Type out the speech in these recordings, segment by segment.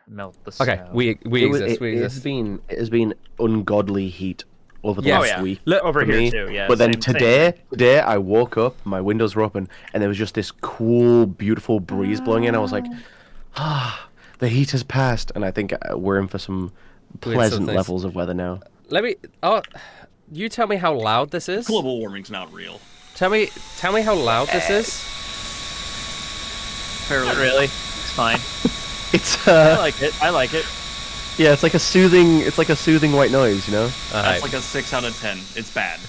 melt the snow. Okay, we exist. We exist. It has been ungodly heat over the last week. Look, over here me. too, yeah. But then same. today I woke up, my windows were open, and there was just this cool, beautiful breeze blowing in. I was like, the heat has passed, and I think we're in for some pleasant levels of weather now. Let me. You tell me how loud this is. Global warming's not real. Tell me how loud this is. Not really. It's fine. It's I like it. I like it. Yeah, it's like a soothing white noise, you know? That's like a 6 out of 10. It's bad.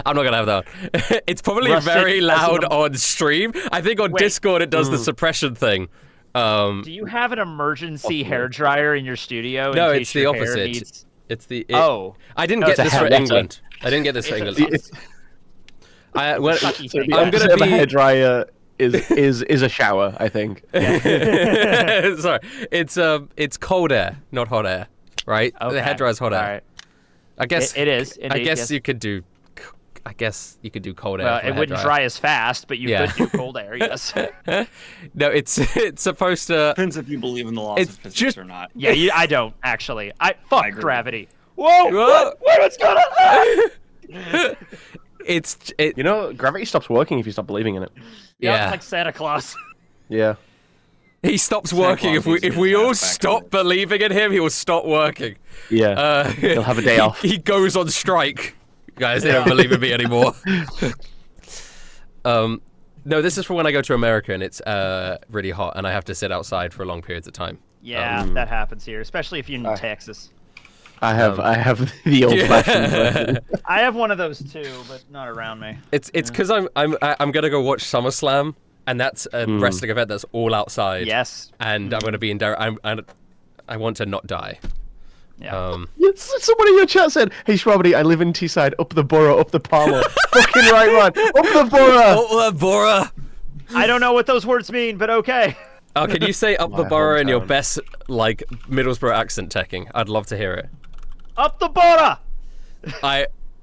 I'm not gonna have that. It's probably very loud on stream. I think on Discord it does the suppression thing. Do you have an emergency hair dryer in your studio? No, in case it's the your hair opposite. Needs... It's the. I didn't get this for England. I didn't get this for England. I'm gonna be. A hair dryer is a shower, I think. Sorry, it's cold air, not hot air, right? Okay. The hair dryer's hot air. Right. I guess it is. Indeed, I guess yes. you could do. I guess you could do cold air. Well, it wouldn't dry as fast, but you could do cold air. Yes. No, it's supposed to. Depends if you believe in the laws of physics or not. Yeah, I don't actually. Fuck gravity. Whoa! What's going on? You know, gravity stops working if you stop believing in it. Yeah, it's like Santa Claus. Yeah. He stops working if we all stop believing in him. He will stop working. Yeah. He'll have a day off. He goes on strike. Guys, they don't believe in me anymore. No, this is for when I go to America and it's really hot and I have to sit outside for long periods of time. Yeah, that happens here, especially if you're in Texas. I have the old-fashioned version. I have one of those too, but not around me. It's because I'm gonna go watch SummerSlam, and that's a wrestling event that's all outside. Yes. And I'm gonna be in there. I want to not die. Yeah. Someone in your chat said, "Hey Schwabity, I live in Teesside, up the borough, up the Parlour." Fucking right, man. Up the borough. Up the borough. I don't know what those words mean, but okay. Oh, can you say up the borough in your best like Middlesbrough accent, Teching? I'd love to hear it. Up the border!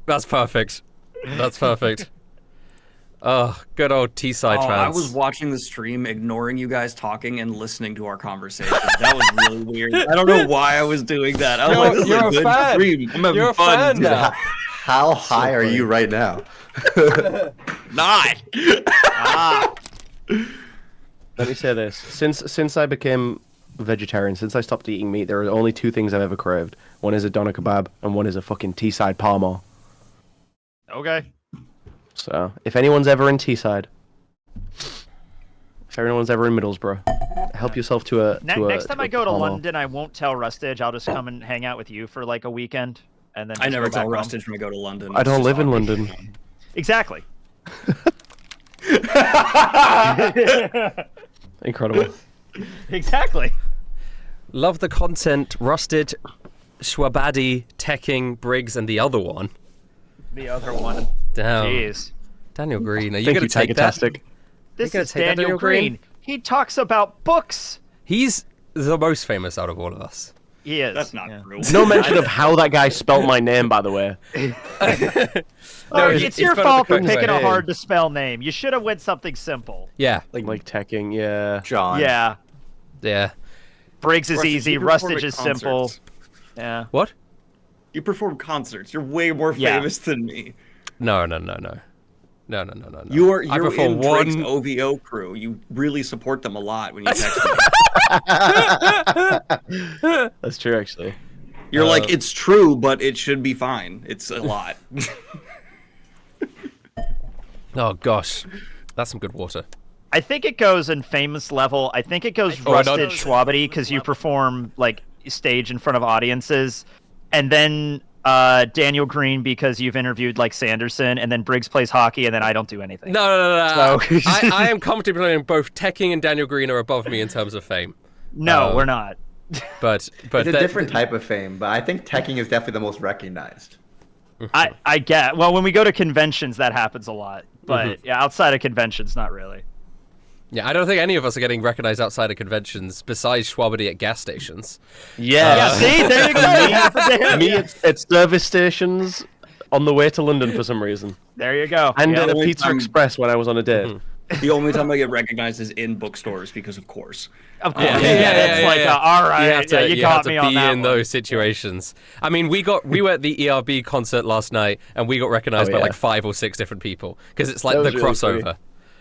That's perfect. That's perfect. Oh, good old Teesside fans. I was watching the stream, ignoring you guys talking and listening to our conversation. That was really weird. I don't know why I was doing that. I was like, this is a good stream. I'm having fun. Now. How high are you right now? Not. Let me say this. Since I became vegetarian, since I stopped eating meat, there are only two things I've ever craved. One is a doner kebab, and one is a fucking Teesside Parma. Okay. So, if anyone's ever in Teesside, if anyone's ever in Middlesbrough, help yourself to a next time I go to Parma. London, I won't tell Rustage. I'll just come and hang out with you for like a weekend, and then I never tell Rustage when I go to London. I don't live in London. Exactly. Incredible. Exactly. Love the content. Rusted, Schwabadi, Teching, Briggs, and the other one. The other one. Damn. Jeez. Daniel Green. Are you Thank going you, to take that? Tigertastic. This is Daniel Green. He talks about books. He's the most famous out of all of us. He is. That's not true. No mention of how that guy spelt my name, by the way. It's your fault for picking a hard to spell name. You should have went something simple. Yeah. Like Teching, yeah. John. Yeah. Yeah. Briggs is Rustage, easy. you perform Rustage at is simple. concerts. Yeah. What? You perform concerts. You're way more famous than me. No. You're I perform in Drake's OVO crew. You really support them a lot when you text me. That's true, actually. You're like, it's true, but it should be fine. It's a lot. Oh, gosh. That's some good water. I think it goes in famous level. I think it goes Rusted Schwabity because you perform like stage in front of audiences, and then Daniel Green because you've interviewed like Sanderson, and then Briggs plays hockey, and then I don't do anything. No. I am comfortable in both Teching and Daniel Green are above me in terms of fame. No, we're not. But It's a different type of fame, but I think Teching is definitely the most recognized. I get. Well, when we go to conventions, that happens a lot, but yeah, outside of conventions, not really. Yeah, I don't think any of us are getting recognized outside of conventions besides Schwabity at gas stations. Yeah. See, there you go. Me at service stations on the way to London for some reason. There you go. And Yeah, at a the Pizza time- Express when I was on a date. The only time I get recognized is in bookstores because, of course. Of course. It's like, all right, you got me on that. You have to be in those situations. I mean, we were at the ERB concert last night, and we got recognized by like 5 or 6 different people because it's like the crossover.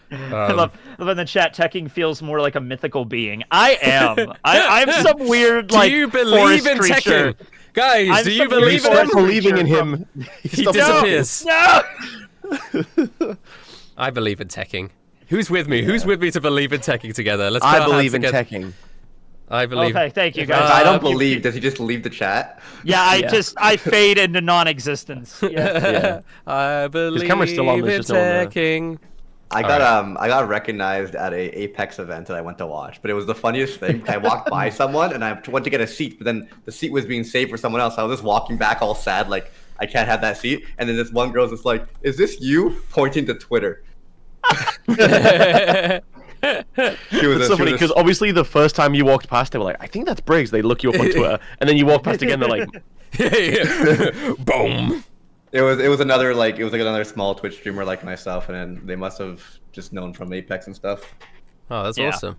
I love in the chat. Teching feels more like a mythical being. I am. I'm some weird like. Do you believe in Teching, guys? Do you believe in him? Believing in him, he disappears. No. I believe in Teching. Who's with me? Who's with me to believe in Teching together? Let's. I believe in Teching. I believe. Okay, thank you guys. If I don't believe. Does he just leave the chat? Yeah, I fade into non-existence. Yeah. I believe His camera's still on, in there's just no one there. Teching. I got recognized at a Apex event that I went to watch, but it was the funniest thing. I walked by someone and I went to get a seat, but then the seat was being saved for someone else. I was just walking back all sad, like I can't have that seat. And then this one girl's just like, "Is this you?" pointing to Twitter. It's so funny because obviously the first time you walked past, they were like, "I think that's Briggs." They look you up on Twitter, and then you walk past again, they're like, "Boom." It was another like another small Twitch streamer like myself, and then they must have just known from Apex and stuff. Oh, that's awesome.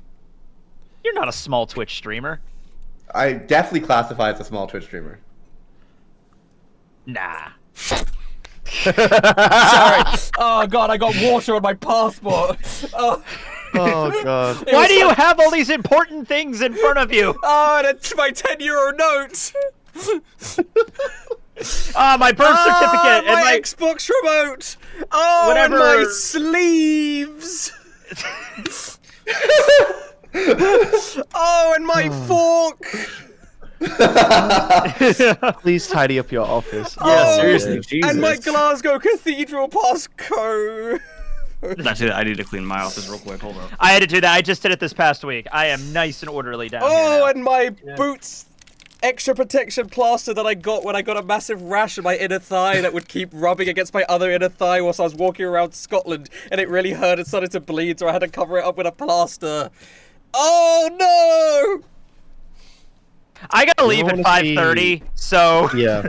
You're not a small Twitch streamer. I definitely classify as a small Twitch streamer. Nah. Sorry. Oh god, I got water on my passport. Oh god. Why do you have all these important things in front of you? Oh, and it's my 10-euro note. My birth certificate and my Xbox remote. Oh, whatever. And my sleeves. Oh, and my fork. Please tidy up your office. Yeah, seriously, Jesus. And my Glasgow Cathedral passcode. That's it. I need to clean my office real quick. Hold on. I had to do that. I just did it this past week. I am nice and orderly down here. Oh, and my boots. Extra protection plaster that I got when I got a massive rash in my inner thigh that would keep rubbing against my other inner thigh whilst I was walking around Scotland, and it really hurt and started to bleed, so I had to cover it up with a plaster. Oh no! I gotta leave at 5:30, so yeah.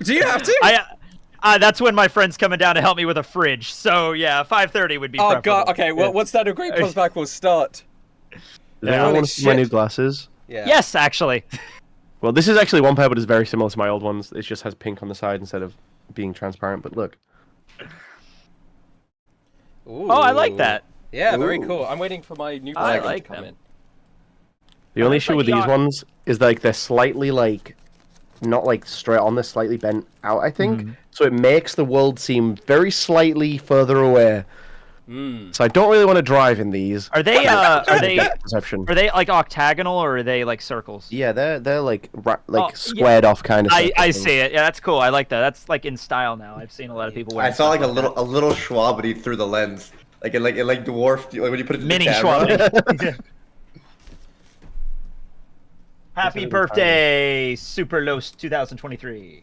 Do you have to? That's when my friend's coming down to help me with a fridge. So yeah, 5:30 would be. Oh god. Okay. Well, what's that? A great comes back will start. Does anyone want to see my new glasses? Yeah. Yes, actually. Well, this is actually one pair, but it's very similar to my old ones. It just has pink on the side instead of being transparent. But look. Ooh. Oh, I like that. Yeah, very cool. I'm waiting for my new glasses to come in. The only issue with these ones is like they're slightly like, not like straight on, they're slightly bent out, I think. So it makes the world seem very slightly further away. So I don't really want to drive in these. Are they perception. Are they like octagonal or are they like circles? Yeah, they're like squared off kind of. I see it. Yeah, that's cool. I like that. That's like in style now. I've seen a lot of people wear. I saw like a little Schwabity through the lens, like it dwarfed like when you put it in mini the camera. Schwabity. Happy birthday, Super Los 2023.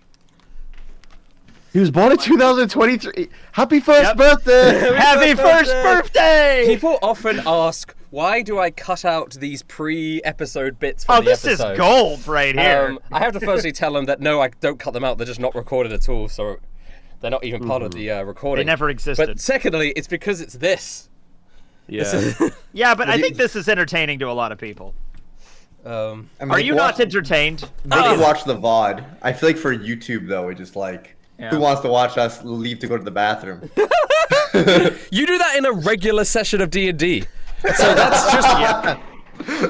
He was born in 2023. Happy first birthday! Happy first birthday! People often ask, why do I cut out these pre-episode bits from the episode? This is gold right here. I have to firstly tell them that no, I don't cut them out. They're just not recorded at all, so they're not even part of the recording. They never existed. But secondly, it's because it's this. Yeah. Yeah, but I think this is entertaining to a lot of people. Are you not entertained? They can watch the VOD. I feel like for YouTube though, it's just like. Yeah. Who wants to watch us leave to go to the bathroom? You do that in a regular session of D&D. So that's just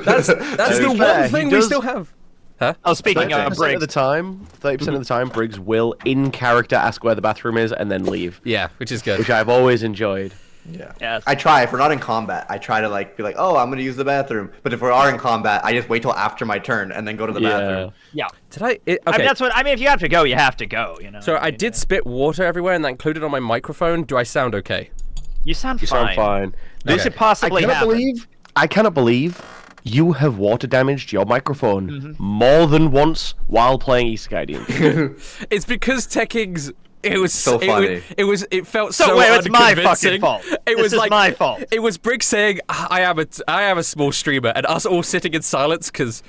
that's the one thing we still have. Huh? Oh, speaking of Briggs. 30% of the time, Briggs will in character ask where the bathroom is and then leave. Yeah, which is good. Which I've always enjoyed. Yeah. I try. If we're not in combat, I try to like be like, oh, I'm gonna use the bathroom. But if we are in combat, I just wait till after my turn and then go to the bathroom. Yeah. Did I? Okay. I mean, that's what. I mean, if you have to go, you have to go. You know. So I did spit water everywhere, and that included on my microphone. Do I sound okay? You sound fine. Sound fine. This could possibly happen. I cannot believe you have water damaged your microphone more than once while playing Isekai D&D. It's because Tekking's. It was so funny. It felt so wait, unconvincing. it's my fucking fault. This is my fault. It was Briggs saying, I am a small streamer, and us all sitting in silence because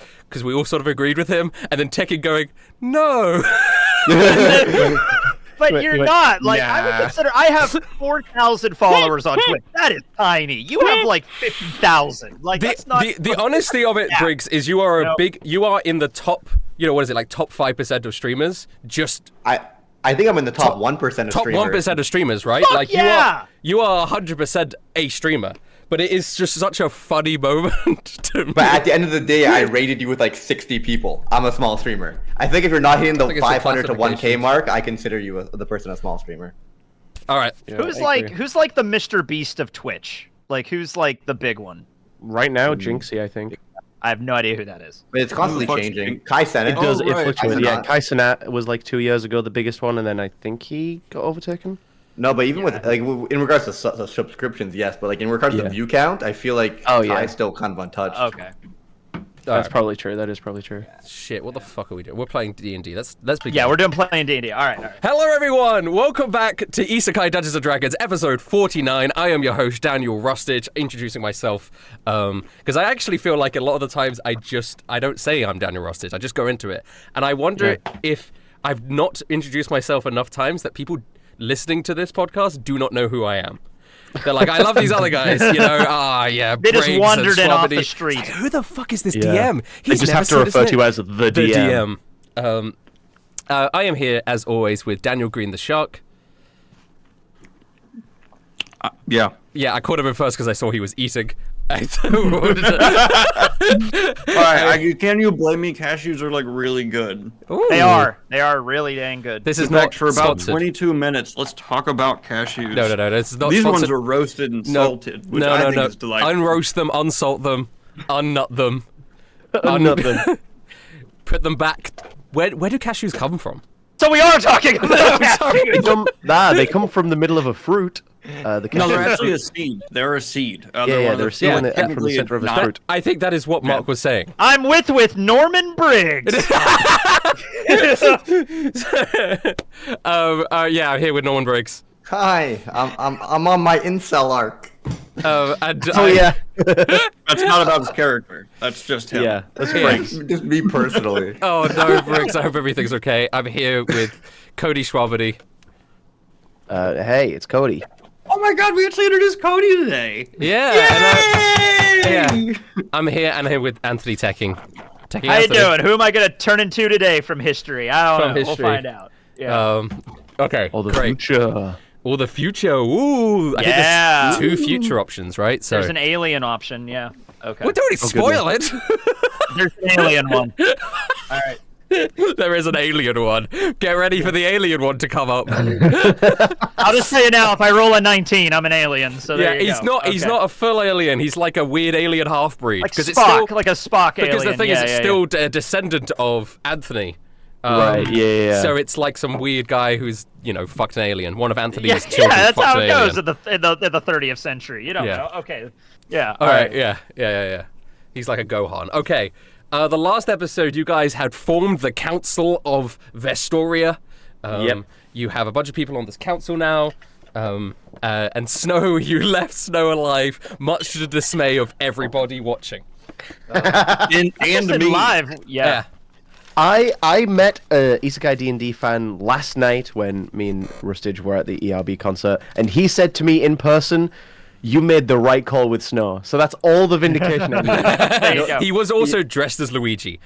we all sort of agreed with him, and then Tekking going, no. But you're not. Like, I would consider. I have 4,000 followers on Twitch. That is tiny. You have like 50,000. Like, that's not. The honesty of it, Briggs, is you are you are in the top. You know, what is it, like top 5% of streamers? I think I'm in the top 1% of top streamers. Top 1% of streamers, right? Fuck like you are 100% a streamer. But it is just such a funny moment to me. But at the end of the day, I rated you with like 60 people. I'm a small streamer. I think if you're not hitting the 500 to 1K mark, I consider you the person a small streamer. All right. Yeah, who's like the Mr. Beast of Twitch? Like, who's like the big one? Right now, Jinxie, I think. I have no idea who that is. But it's constantly changing. Kai Cenat. It fluctuates. Yeah, Kai Cenat was like 2 years ago the biggest one, and then I think he got overtaken. No, but even with like in regards to subscriptions, yes, but like in regards to view count, I feel like Kai's still kind of untouched. Okay. That's probably true. That is probably true. Shit, what the fuck are we doing? We're playing D&D. Let's begin. Yeah, we're doing playing D&D. All right. Hello, everyone. Welcome back to Isekai Dungeons & Dragons, episode 49. I am your host, Daniel Rustage, introducing myself, because I actually feel like a lot of the times I don't say I'm Daniel Rustage. I just go into it. And I wonder if I've not introduced myself enough times that people listening to this podcast do not know who I am. They're like, I love these other guys, you know. They just wandered in off the street. Like, who the fuck is this DM? They just have to refer to you as the DM. I am here as always with Daniel Green the Shark. Yeah, I caught him in first because I saw he was eating. Alright, can you blame me? Cashews are like really good. Ooh. They are really dang good. This is not for about sponsored. 22 minutes. Let's talk about cashews. No. This is not These sponsored. ones are roasted and salted, which I think is delightful. Unroast them, unsalt them, unnut them, put them back. Where do cashews come from? So we are talking about cashews. They come from the middle of a fruit. No, they're actually a seed. They're a seed. They're a seed from the center of a fruit. I think that is what Mark was saying. I'm with Norman Briggs. I'm here with Norman Briggs. Hi, I'm on my incel arc. That's not about his character. That's just him. Yeah, that's Briggs. Just me personally. Oh no, Briggs. I hope everything's okay. I'm here with Cody Schwabity. Hey, it's Cody. Oh my god, we actually introduced Cody today. Yeah. I'm here with Anthony Teching. How you doing? Who am I gonna turn into today from history? I don't know. We'll find out. Yeah. Okay. All the future. All the future. Ooh. I think there's 2 future options, right? So there's an alien option. Yeah. Okay. Well, don't spoil it. There's an alien one. All right. There is an alien one. Get ready for the alien one to come up. I'll just say it now. If I roll a 19, I'm an alien. So there you go. He's not a full alien. He's like a weird alien half-breed. Like Spock, like a Spock alien. Because the thing is, it's still a descendant of Anthony. Right. Yeah. So it's like some weird guy who's fucked an alien. One of Anthony's children. Yeah, that's fucked how it an goes alien. in the 30th century. You don't know. Okay. Yeah. All right. Yeah. He's like a Gohan. Okay. The last episode, you guys had formed the Council of Vestoria. You have a bunch of people on this council now. And Snow, you left Snow alive, much to the dismay of everybody watching. And me. Live. Yeah. I met a Isekai D&D fan last night when me and Rustage were at the ERB concert, and he said to me in person, "You made the right call with Snow." So that's all the vindication I need. There you go. He was also dressed as Luigi.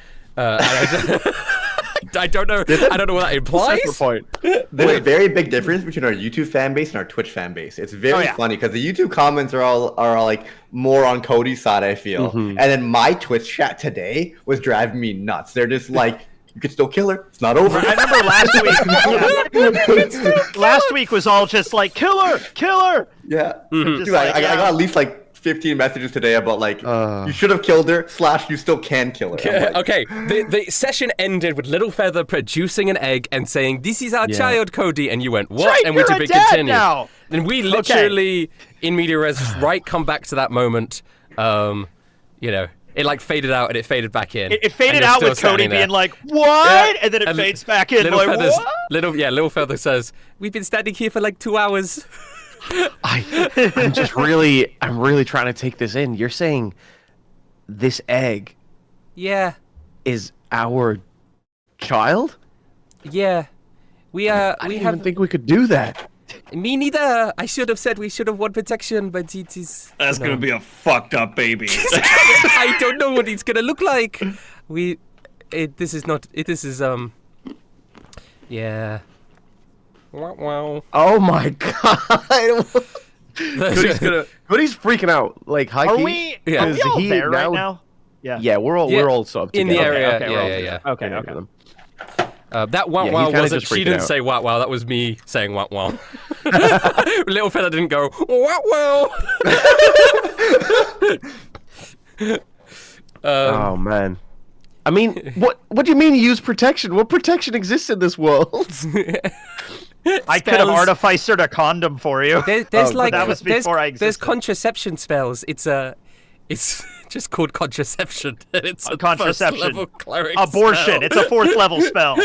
I don't know. I don't know what that implies. There's a very big difference between our YouTube fan base and our Twitch fan base. It's very funny because the YouTube comments are all like more on Cody's side, I feel, and then my Twitch chat today was driving me nuts. They're just like, "You can still kill her. It's not over." I remember last week. Last week was all just like, "Kill her." Yeah. Dude, I got at least like 15 messages today about like, you should have killed her / you still can kill her. Okay, the session ended with Little Feather producing an egg and saying, "This is our child, Cody," and you went, "What?" Right, and we to be continued. Now. And we literally, in media res, come back to that moment. It like faded out and it faded back in. It faded out with Cody being like, "What?" Yeah. And then it fades back in. Like, what? Little Feather says, "We've been standing here for like 2 hours." I'm really trying to take this in. You're saying this egg is our child? Yeah. I didn't even think we could do that. Me neither. I should have said we should have won protection, but it is. That's gonna be a fucked up baby. I don't know what it's gonna look like. This is not. This is Yeah. Wow. Oh my god. Cody's freaking out. Like, high Are key. we? Yeah. Are we all there right now? Yeah. Yeah, we're all sub in together. the area. Okay, Yeah. Okay. That wow Yeah, wow he's kinda wasn't. just She freaking didn't out. say wow wow. That was me saying wow wow. Little fella didn't go wow wow. Oh man. I mean, what do you mean use protection? What protection exists in this world? I could have artificed a condom for you. There's but that was before I there's existed. contraception spells. It's just called contraception. It's a Contraception. first-level cleric Abortion. spell. It's a 4th level spell.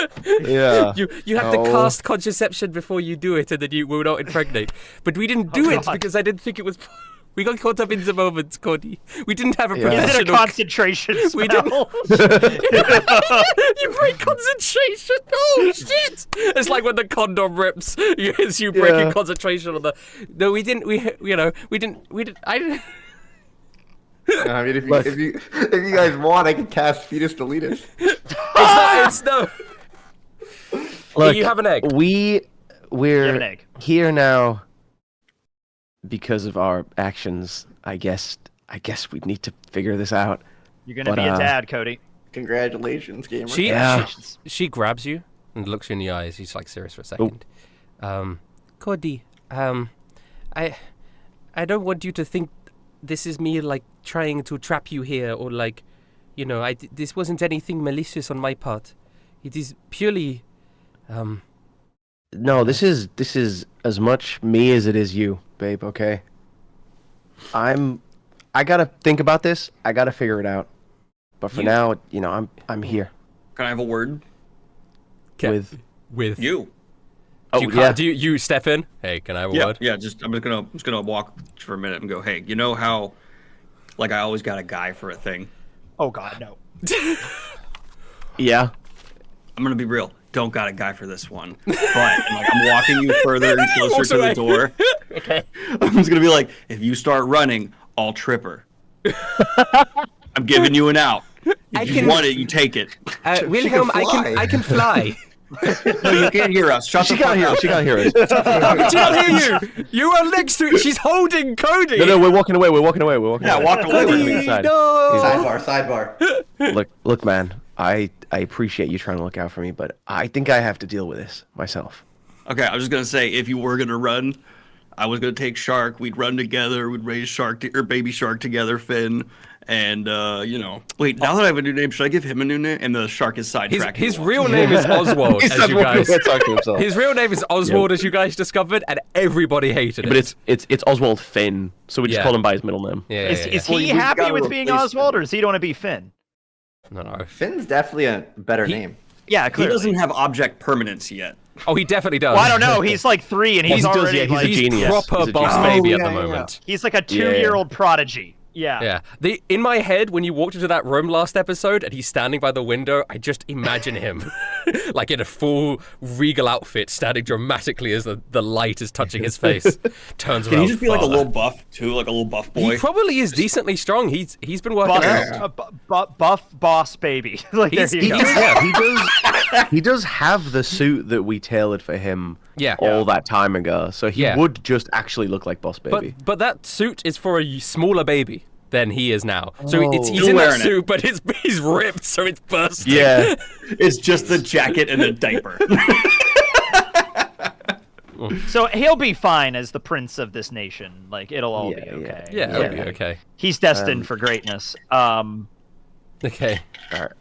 Yeah. You have to cast contraception before you do it, and then you will not impregnate. But we didn't do it God. because I didn't think it was. We got caught up in the moment, Cody. We didn't have a Is it a professional. concentration spell? We didn't. You break concentration. Oh shit! It's like when the condom rips. You break concentration on the. No, we didn't. We didn't. I didn't. I mean, if you guys want, I can cast fetus deletus. It's no. Look, you have an egg. We're You have an egg. here now because of our actions. I guess we need to figure this out. You're gonna be a dad, Cody. Congratulations, gamer. She grabs you and looks you in the eyes. She's like serious for a second. Cody, I don't want you to think this is me like trying to trap you here or like, this wasn't anything malicious on my part. It is purely, No, this is as much me as it is you, babe. Okay. I gotta think about this. I gotta figure it out. But for now, I'm here. Can I have a word? With You. Do you step in? Hey, can I have a word? Yeah. I'm just gonna walk for a minute and go. Hey, you know how, like, I always got a guy for a thing. Oh God, no. Yeah. I'm gonna be real. Don't got a guy for this one. But like, I'm walking you further and closer to the door. Okay. I'm just gonna be like, if you start running, I'll trip her. I'm giving you an out. If you want it, you take it. Wilhelm, I can fly. No, you can't hear us. Shut the fuck up. She can't hear us. She can't hear you. You are next to. She's holding Cody. No, we're walking away. Yeah, walk away. Sidebar. Look, man. I appreciate you trying to look out for me, but I think I have to deal with this myself. Okay, I was just gonna say, if you were gonna run, I was gonna take Shark. We'd run together. We'd raise Shark or baby Shark together, Finn. And wait. Now that I have a new name, should I give him a new name? And the Shark is sidetracking. His real name is Oswald, as you guys. His real name is Oswald, as you guys discovered, and everybody hated it. But it's Oswald Finn, so we just call him by his middle name. Yeah. Is he happy with being Oswald, or does he want to be Finn? No. Finn's definitely a better name. Yeah, He clearly. doesn't have object permanence yet. Oh, he definitely does. Well, I don't know. He's like 3, and he's already he's like, a genius. proper He's a boss genius. baby Oh, at the yeah, moment. he's like a 2-year-old prodigy. Yeah. Yeah. In my head, when you walked into that room last episode and he's standing by the window, I just imagine him like in a full regal outfit, standing dramatically as the light is touching his face. Turns around. Can he just be like a "Father." little buff too, like a little buff boy? He probably is decently strong. He's been working out. Buff boss baby. Like, there you go. He does have the suit that we tailored for him all that time ago, so he would just actually look like Boss Baby. But that suit is for a smaller baby than he is now. So he's Still in that wearing it. suit, but he's ripped, so it's bursting. Yeah. It's just the jacket and the diaper. So he'll be fine as the prince of this nation. Like, it'll all be okay. Yeah, it'll be okay. He's destined for greatness. Okay. All right.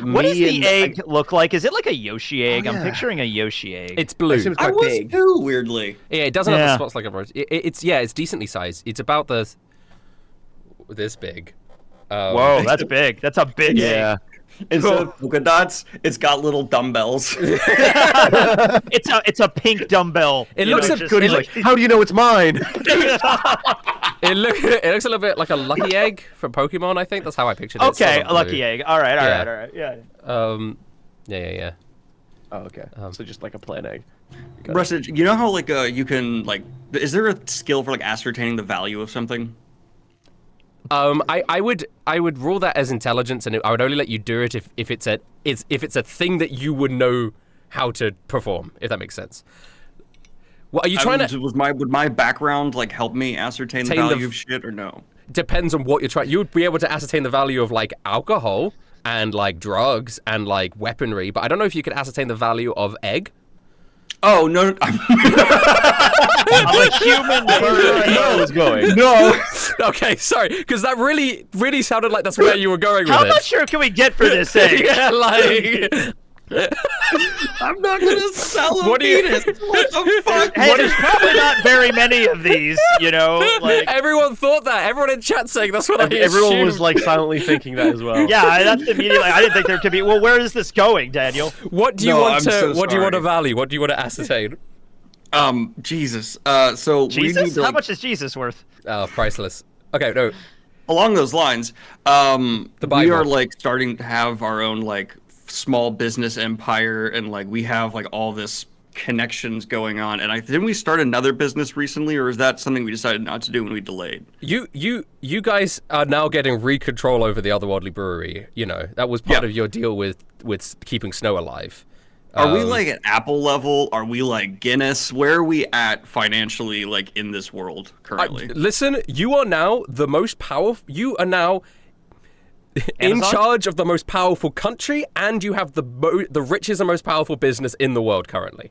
What does the egg look like? Is it like a Yoshi egg? I'm picturing a Yoshi egg. It's blue. It seems I quite was big. too, weirdly. Yeah, it doesn't have the spots like a rose. It's decently sized. It's about this big. Whoa, that's big. That's a big egg. Instead of polka dots, it's got little dumbbells. It's a pink dumbbell. It looks Cody's like, how do you know it's mine? It looks a little bit like a lucky egg from Pokemon. I think that's how I pictured it. Okay, Sort of a lucky blue. egg. All right. Yeah. Yeah. Oh, okay. So just like a plain egg. Rustage, you know how like you can like, is there a skill for like ascertaining the value of something? I would rule that as intelligence, and I would only let you do it if it's a thing that you would know how to perform, if that makes sense. What are you trying to? Would my background like help me ascertain the value of shit or no? Depends on what you're trying. You would be able to ascertain the value of like alcohol and like drugs and like weaponry, but I don't know if you could ascertain the value of egg. Oh no! I'm a human murderer. I was going. No. Okay, sorry, because that really sounded like that's where you were going with How it. much sure can we get for this egg? Yeah, like. I'm not gonna sell a What do you- penis. What the fuck? Hey, there's probably not very many of these, you know? Like, Everyone thought that. Everyone in chat saying that's what I Everyone assumed. was like silently thinking that as well. yeah, that's immediately. I didn't think there could be. Well, where is this going, Daniel? What do you No, want I'm to? so What do you want to sorry. value? What do you want to ascertain? Jesus. So we Jesus? need to, How like, much is Jesus worth? Oh, priceless. Okay, no. along those lines, we Bible. are like starting to have our own like small business empire, and like we have like all this connections going on. And didn't we start another business recently, or is that something we decided not to do when we delayed? You guys are now getting re-control over the Otherworldly Brewery. You know that was part of your deal with keeping Snow alive. Are we like at Apple level? Are we like Guinness? Where are we at financially, like in this world currently? Listen, you are now the most powerful. You are now in Amazon? charge of the most powerful country, and you have the richest and most powerful business in the world currently.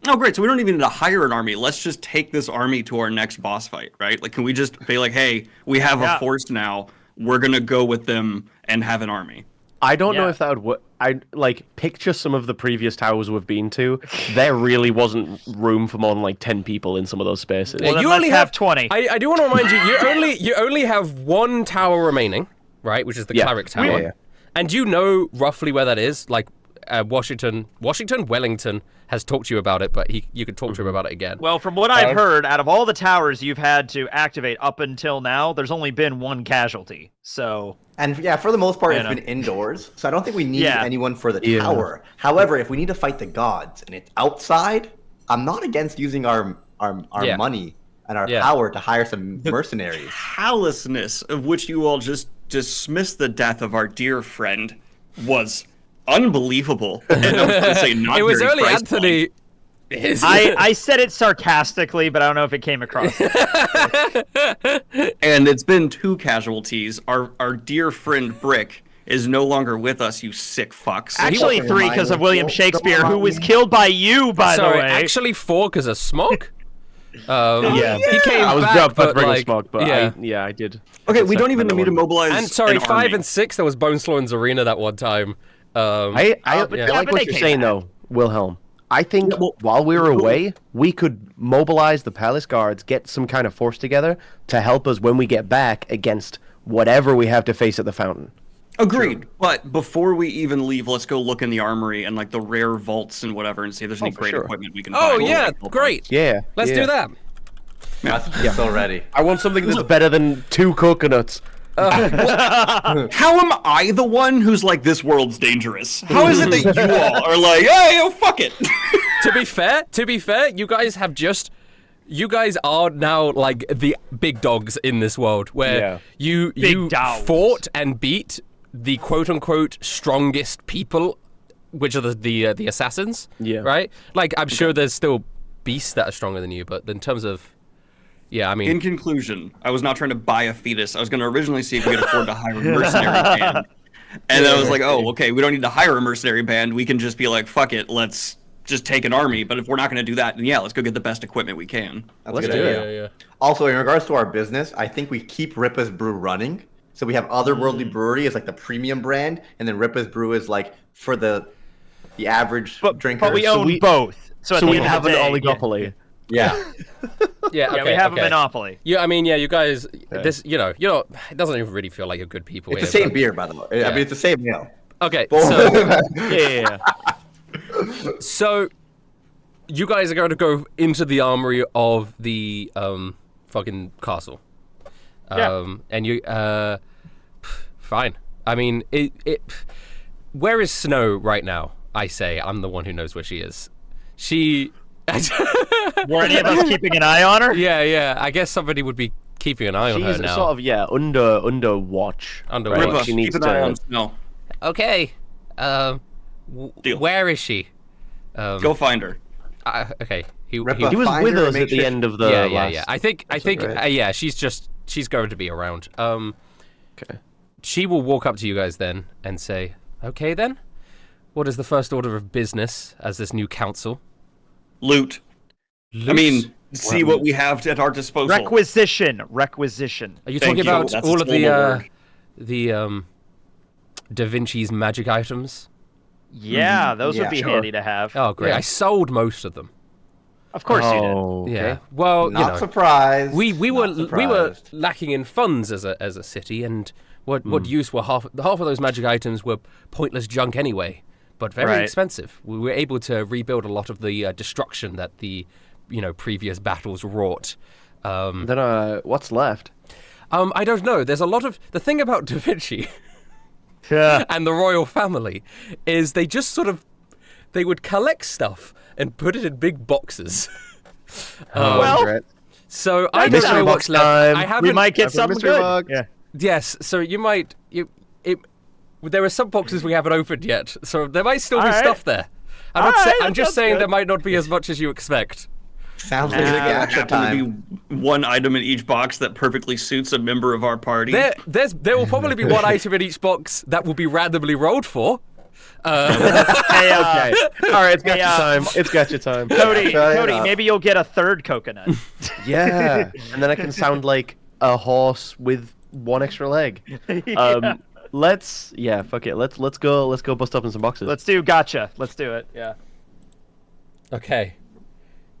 Oh, great. So we don't even need to hire an army. Let's just take this army to our next boss fight, right? Like, can we just be like, hey, we have a force now. We're going to go with them and have an army. I don't know Yeah. if that would. I like picture some of the previous towers we've been to. There really wasn't room for more than like 10 people in some of those spaces. Well, then you let's only have 20. I do want to remind you, you only have one tower remaining, right? Which is the Yeah. Cleric Tower, Yeah. and you know roughly where that is. Like Wellington has talked to you about it, but you could talk to him about it again. Well, from what I've heard, out of all the towers you've had to activate up until now, there's only been one casualty. So, And yeah, for the most part, You it's know. been indoors, so I don't think we need Yeah. anyone for the Yeah. tower. However, if we need to fight the gods and it's outside, I'm not against using our Yeah. money and our Yeah. power to hire some mercenaries. Callousness of which you all just dismissed the death of our dear friend was unbelievable. And I was gonna say not It was very only Christ-like. Anthony. I said it sarcastically, but I don't know if it came across. And it's been 2 casualties. Our dear friend Brick is no longer with us, you sick fucks. Actually, wasn't 3 mine, because of was William Don't Shakespeare, who remind was me. killed by you, by Sorry, the way. actually 4 because of smoke. Yeah. He came I was back, about to but bring like, up smoke, but yeah. I did. Okay, we don't even need to mobilize. And sorry, an 5 army. and 6, there was Boneslorn's Arena that one time. I but yeah. yeah, like but what they you're came saying back. though, Wilhelm. I think Yeah, well, while we were away, we could mobilize the palace guards, get some kind of force together to help us when we get back against whatever we have to face at the fountain. Agreed. But before we even leave, let's go look in the armory and like the rare vaults and whatever, and see if there's any for great sure. equipment we can Oh find. yeah, Like, great. Yeah. Let's do that. That's so ready. I want something that's better than 2 coconuts. How am I the one who's like, this world's dangerous? How is it that you all are like, hey, oh, fuck it? To be fair, you guys are now like the big dogs in this world, where you dogs. fought and beat the quote unquote strongest people, which are the assassins. Yeah. Right. Like I'm sure there's still beasts that are stronger than you, but in terms of, yeah, I mean, In conclusion, I was not trying to buy a fetus. I was going to originally see if we could afford to hire a mercenary band. And then I was like, oh, okay, we don't need to hire a mercenary band. We can just be like, fuck it, let's just take an army. But if we're not going to do that, then yeah, let's go get the best equipment we can. That's Let's a good do it. idea. Also, in regards to our business, I think we keep Ripa's Brew running. So we have Otherworldly Brewery as like the premium brand, and then Ripa's Brew is like for the average drinker. But we So own we- both. So, at So the we end of have the an day, oligopoly. Yeah. yeah, Yeah, we have a monopoly. Yeah, I mean, yeah, you guys, this, you know, it doesn't even really feel like you're good people. It's the here, same but- beer, by the way. I mean, it's the same ale. Okay, so. Yeah. So, you guys are going to go into the armory of the fucking castle. Yeah. And you, fine. I mean, where is Snow right now? I say I'm the one who knows where she is. She. Were any of us keeping an eye on her? Yeah. I guess somebody would be keeping an eye on her She's now. sort of under watch. Under right? watch. She needs Keep an eye on to. Snow. Okay. Deal. Where is she? Go find her. Okay. He Ripper, He was find with her and us make at the sure- end of the yeah. last. I think right. yeah, she's going to be around. Okay. She will walk up to you guys then and say, "Okay then, what is the first order of business as this new council?" Loot. I mean, see what we have at our disposal. Requisition. Are you Thank talking you. about That's a all of formal the Da Vinci's magic items? Yeah, those would yeah, be sure. handy to have. Oh, great! Yeah. I sold most of them. Of course you did. Oh, Yeah. okay. Well, Not you know, surprised. we were Not we were surprised. lacking in funds as a city, and what use were half of those magic items were pointless junk anyway, but very Right. expensive. We were able to rebuild a lot of the destruction that the previous battles wrought. Then what's left? I don't know. There's a lot of the thing about Da Vinci Yeah. and the royal family is they just sort of they would collect stuff and put it in big boxes. Well, Great. So I don't mystery know box what's left. time. I we haven't. might get Have a something mystery good. box. Yeah. Yes. So you might. There are some boxes we haven't opened yet, so there might still be All right. stuff there. I'm All not. right, I'm that just sounds saying good. there might not be as much as you expect. Sounds like There's a gonna gacha happen time. to be one item in each box that perfectly suits a member of our party. There will probably be one item in each box that will be randomly rolled for. Hey, Okay. All right, it's got Hey, your time. It's got your time. Cody, Try it Cody, out. maybe you'll get a third coconut. Yeah, and then I can sound like a horse with one extra leg. Fuck it. Let's go bust up in some boxes. Let's do gotcha. Let's do it. Yeah. Okay.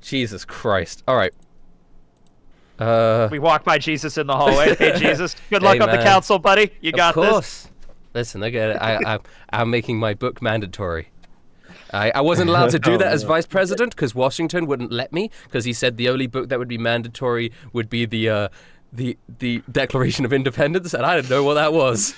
Jesus Christ. All right. We walk by Jesus in the hallway. Hey, Jesus. Good luck Hey, on the man. council, buddy. You got of this. course. Listen, I get it. I'm making my book mandatory. I wasn't allowed to do that as vice president because Washington wouldn't let me because he said the only book that would be mandatory would be the Declaration of Independence, and I didn't know what that was.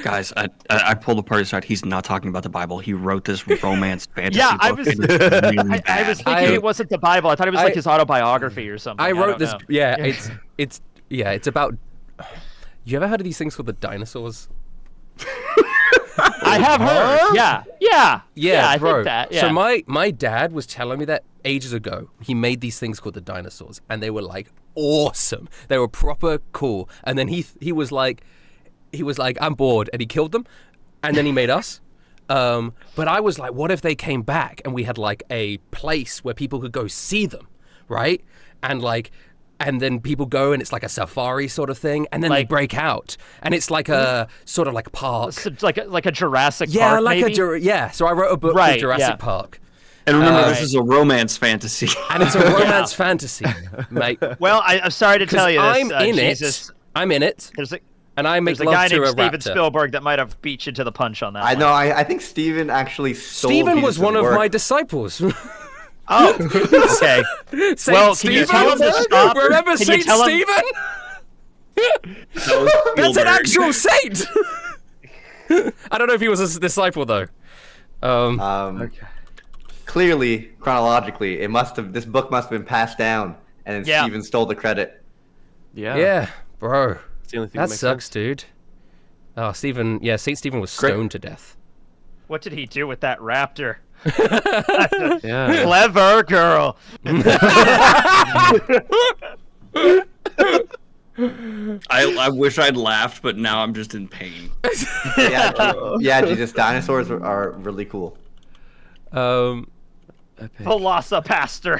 Guys, I pulled the party aside. He's not talking about the Bible. He wrote this romance fantasy Yeah, I book. was- and it's really I bad. was thinking it wasn't the Bible. I thought it was like his autobiography or something. I wrote don't this. know. Yeah, it's about. You ever heard of these things called the dinosaurs? I have heard. Yeah. I bro. think that. Yeah. So my dad was telling me that ages ago. He made these things called the dinosaurs, and they were like awesome. They were proper cool. And then he was like, I'm bored, and he killed them, and then he made us. But I was like, what if they came back and we had like a place where people could go see them, right? And then people go and it's like a safari sort of thing, and then they Like- break out, and it's like a sort of like park. So it's like a Jurassic Yeah, Park, like maybe? So I wrote a book Right, called Jurassic yeah. Park, And remember, All this right. is a romance fantasy. and it's a romance fantasy, mate. Well, I'm sorry to tell you this. I'm in Jesus. it. I'm in it, There's a and I make there's a love guy to named a Steven raptor. Spielberg that might have beat you to the punch on that. I one. know. I think Steven actually stole Stephen was Jesus' one of work. my disciples. Oh, okay. Saint Well, can you Stephen? tell him to stop? Remember Can you Saint tell him- Stephen? That was That's an Spielberg. actual saint. I don't know if he was a disciple though. Clearly, chronologically, this book must have been passed down, and then Yeah. Steven stole the credit. Yeah, bro. It's the only thing That makes sucks, sense. dude. Oh, Stephen. Yeah, Saint Stephen was Great. stoned to death. What did he do with that raptor? Yeah. Clever girl. I wish I'd laughed, but now I'm just in pain. Yeah, Jesus, dinosaurs are really cool. Velocipaster.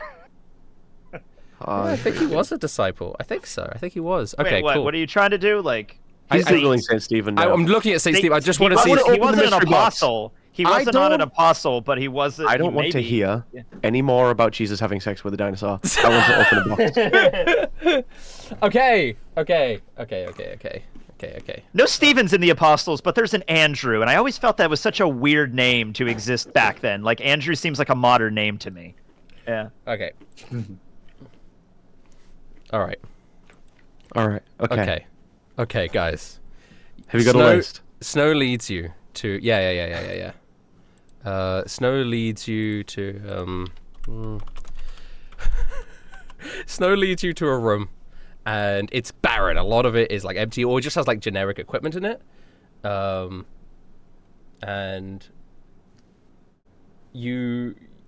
I think he was a disciple. I think so. I think he was. Okay, Wait, what? cool. What are you trying to do? Like, He's I- googling Saint Stephen now. I'm looking at Saint Stephen. I just want to he see. wasn't- Open He the wasn't an mystery box. apostle. He I wasn't not an don't- apostle, but he was. I don't want to maybe. hear any more about Jesus having sex with a dinosaur. I want to open a box. Okay. No Stevens in the Apostles, but there's an Andrew, and I always felt that was such a weird name to exist back then. Like Andrew seems like a modern name to me. Yeah. Okay. All right. All right. Okay. Okay, guys. Have you got Snow, a list? Snow leads you to yeah. Snow leads you to Snow leads you to a room, and it's barren. A lot of it is like empty, or it just has like generic equipment in it. And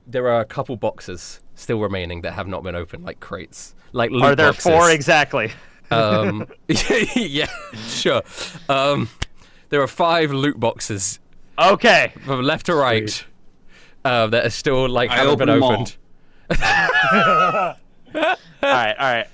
there are a couple boxes still remaining that have not been opened, like crates, like loot Are there boxes. 4 exactly? Yeah, sure. There are 5 loot boxes Okay. from left to right that are still like haven't been opened them all. opened. All right.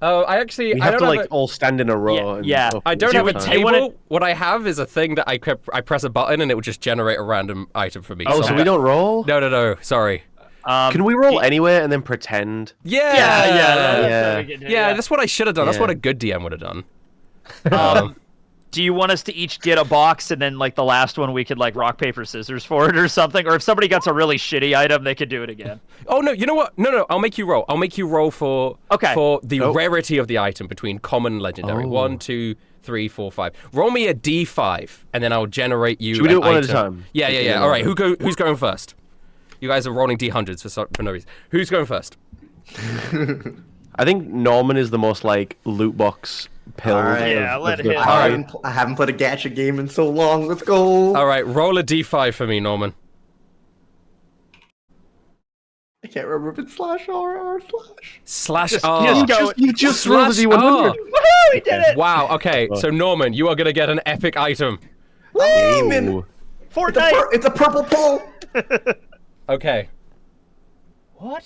Oh, I actually We I have don't to have all stand in a row. Yeah, and yeah. open I it don't at have a the same table. time. wanna- What I have is a thing that I press a button and it would just generate a random item for me. Oh, so we don't roll? No. Sorry. Can we roll anywhere and then pretend? Yeah. Yeah. That's what I should have done. That's Yeah. what a good DM would have done. Do you want us to each get a box and then like the last one we could like rock paper scissors for it or something? Or if somebody gets a really shitty item, they could do it again. Oh no! You know what? No. I'll make you roll. I'll make you roll for the rarity of the item between common and legendary. 1, 2, 3, 4, 5. Roll me a D5, and then I'll generate you. Should we do an it one at a item. time? Yeah. All right. Who's going first? You guys are rolling D100s for no reason. Who's going first? I think Norman is the most like loot box pill. Alright. Yeah, let him. I haven't played a gacha game in so long. Let's go. All right. Roll a D5 for me, Norman. I can't remember if it's slash R or slash. Slash Just R. go. You just rolled a Slash D100. R. Woohoo! We did it! Wow. Okay. So Norman, you are gonna get an epic item. Ooh. Fortnite! It's a purple pull. Okay. What?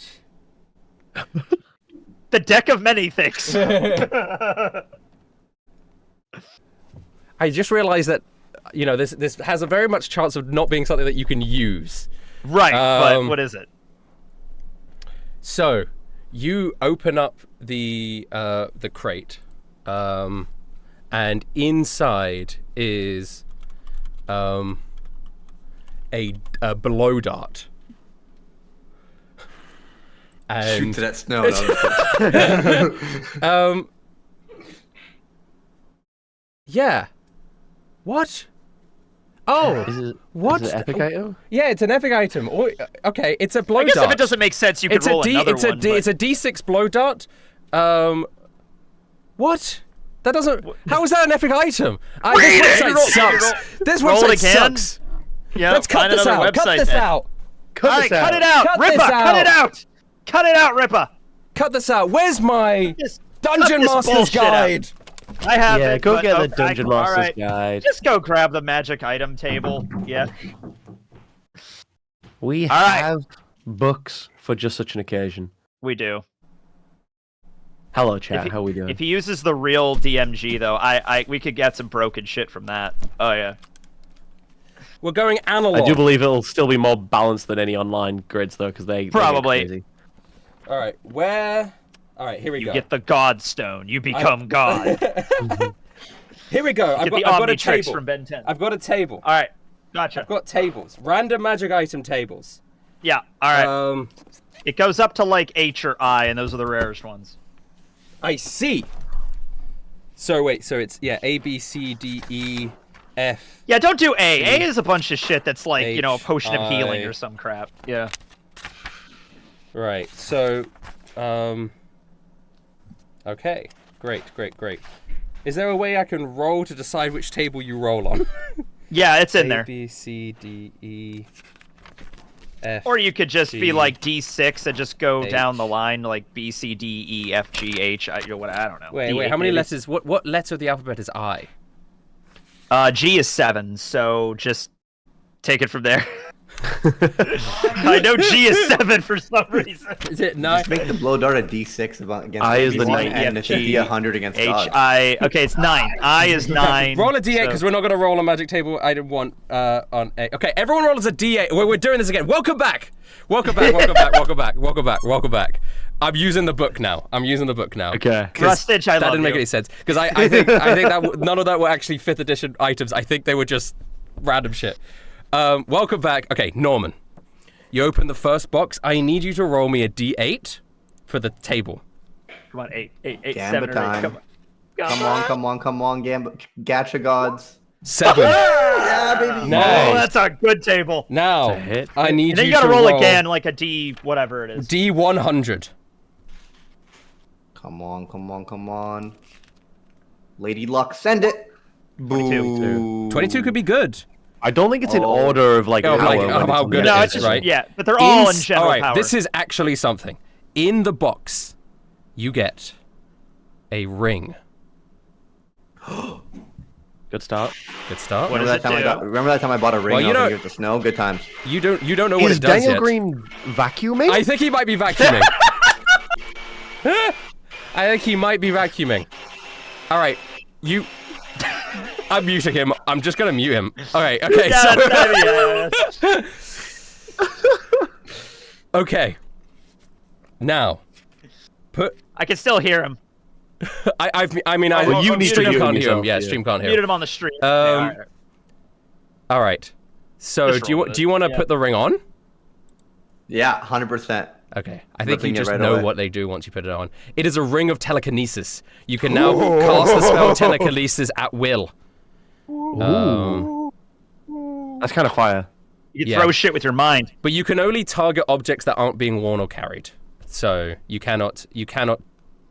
The deck of many things. I just realized that, this has a very much chance of not being something that you can use. Right, but what is it? So, you open up the crate, and inside is a blow dart. And Shoot to that snow. yeah. What? Oh, what? Is it epic item? Yeah, it's an epic item. Okay, it's a blow I guess dart. if it doesn't make sense, you could roll another one. It's a D6 blow dart. What? That doesn't. How is that an epic item? This website sucks. This website sucks. Yeah, Let's cut this out. Cut this out. Cut it out. Ripper, cut it out. Cut it out, Ripper. Cut this out. Where's my cut Dungeon this Master's bullshit Guide? I have Yeah, it. go but get the okay, Dungeon all Master's right. Guide. Just go grab the magic item table. Yeah. We All right. have books for just such an occasion. We do. Hello, chat. How we doing? If he uses the real DMG though, we could get some broken shit from that. Oh yeah. We're going analog. I do believe it'll still be more balanced than any online grids though, because they Probably. get crazy. All right, where? All right, here we You go. get the God Stone. You become God. Here we go. I've Get got the a Omnitrix table. from Ben 10. I've got a table. All right. Gotcha. I've got tables. Random magic item tables. Yeah. All right. It goes up to like H or I, and those are the rarest ones. I see. So wait, so it's A, B, C, D, E, F. Yeah, don't do A. A is a bunch of shit that's like, H, a potion of healing I. or some crap. Yeah. Right. So, okay. Great. Is there a way I can roll to decide which table you roll on? Yeah, it's in A, there. B, C, D, E, F. Or you could just be G, like D6 and just go H. down the line like B, C, D, E, F, G, H. I don't know. Wait. D8 How many maybe. letters? What letter of the alphabet is I? G is 7, so just take it from there. I know G is 7 for some reason. Is it 9? Just make the blow dart a D6 against I is the D1, 9, and it's a D100 against H, God. I. Okay, it's 9. I is 9. Roll a D8 so- because we're not going to roll a magic table item 1 on A. Okay, everyone rolls a D8. We're doing this again. Welcome back. I'm using the book now. Okay. 'Cause Rustage, I that love didn't make you. any sense because I think that none of that were actually 5th edition items. I think they were just random shit. Welcome back. Okay, Norman, you open the first box. I need you to roll me a D8 for the table. Come on, 8, 7 Gambit or 8. time. Come on. Come on, gacha gods. 7. Yeah, baby. Nice. Oh, that's a good table. Now, That's a hit. I need And then you you gotta to roll again, like a D, whatever it is. D100. Come on, come on, come on. Lady Luck, send it. 22. 22 could be good. I don't think it's in order of like Oh, power like, when of it's how on good the it No, is, it's just right? yeah, but they're all in general all right, power. this is actually something. In the box, you get a ring. Good start. Good start. What Remember does that it time do? remember that time I bought a ring Well, you out know- here with the snow? Good times. You don't know what Is it does Daniel yet. Green vacuuming? I think he might be vacuuming. I think he might be vacuuming. All right, you. I'm muting him. I'm just gonna mute him. All right. Okay. Yeah, So. Okay. Now, put. I can still hear him. I mean, well, you need to stream mute can't hear him. yourself, Yeah, yeah. stream can't hear Muted him. him on the stream. All right. So, Just do you roll with do you want to it, put the ring on? Yeah, 100%. Okay. I think you Ripping it just right know away. what they do once you put it on. It is a ring of telekinesis. You can now cast the spell telekinesis at will. That's kind of fire. You can yeah. throw shit with your mind. But you can only target objects that aren't being worn or carried. So you cannot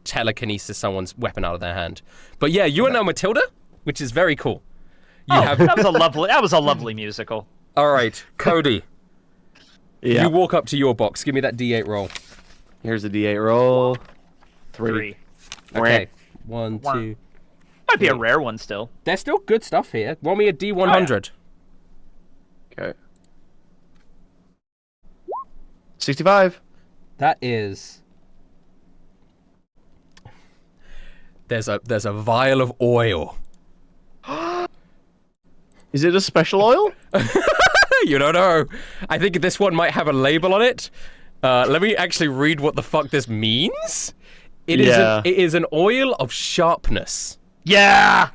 telekinesis someone's weapon out of their hand. But yeah, you are now Matilda, which is very cool. You have That was a lovely musical. all right, Cody. Yeah. You walk up to your box. Give me that D8 roll. Here's the D8 roll. 3. Okay. 1, 2. Might be a rare one still. There's still good stuff here. Roll me a D100. Okay. 65. That is. There's a vial of oil. Is it a special oil? You don't know. I think this one might have a label on it. Let me actually read what the fuck this means. It is an oil of sharpness. Yeah.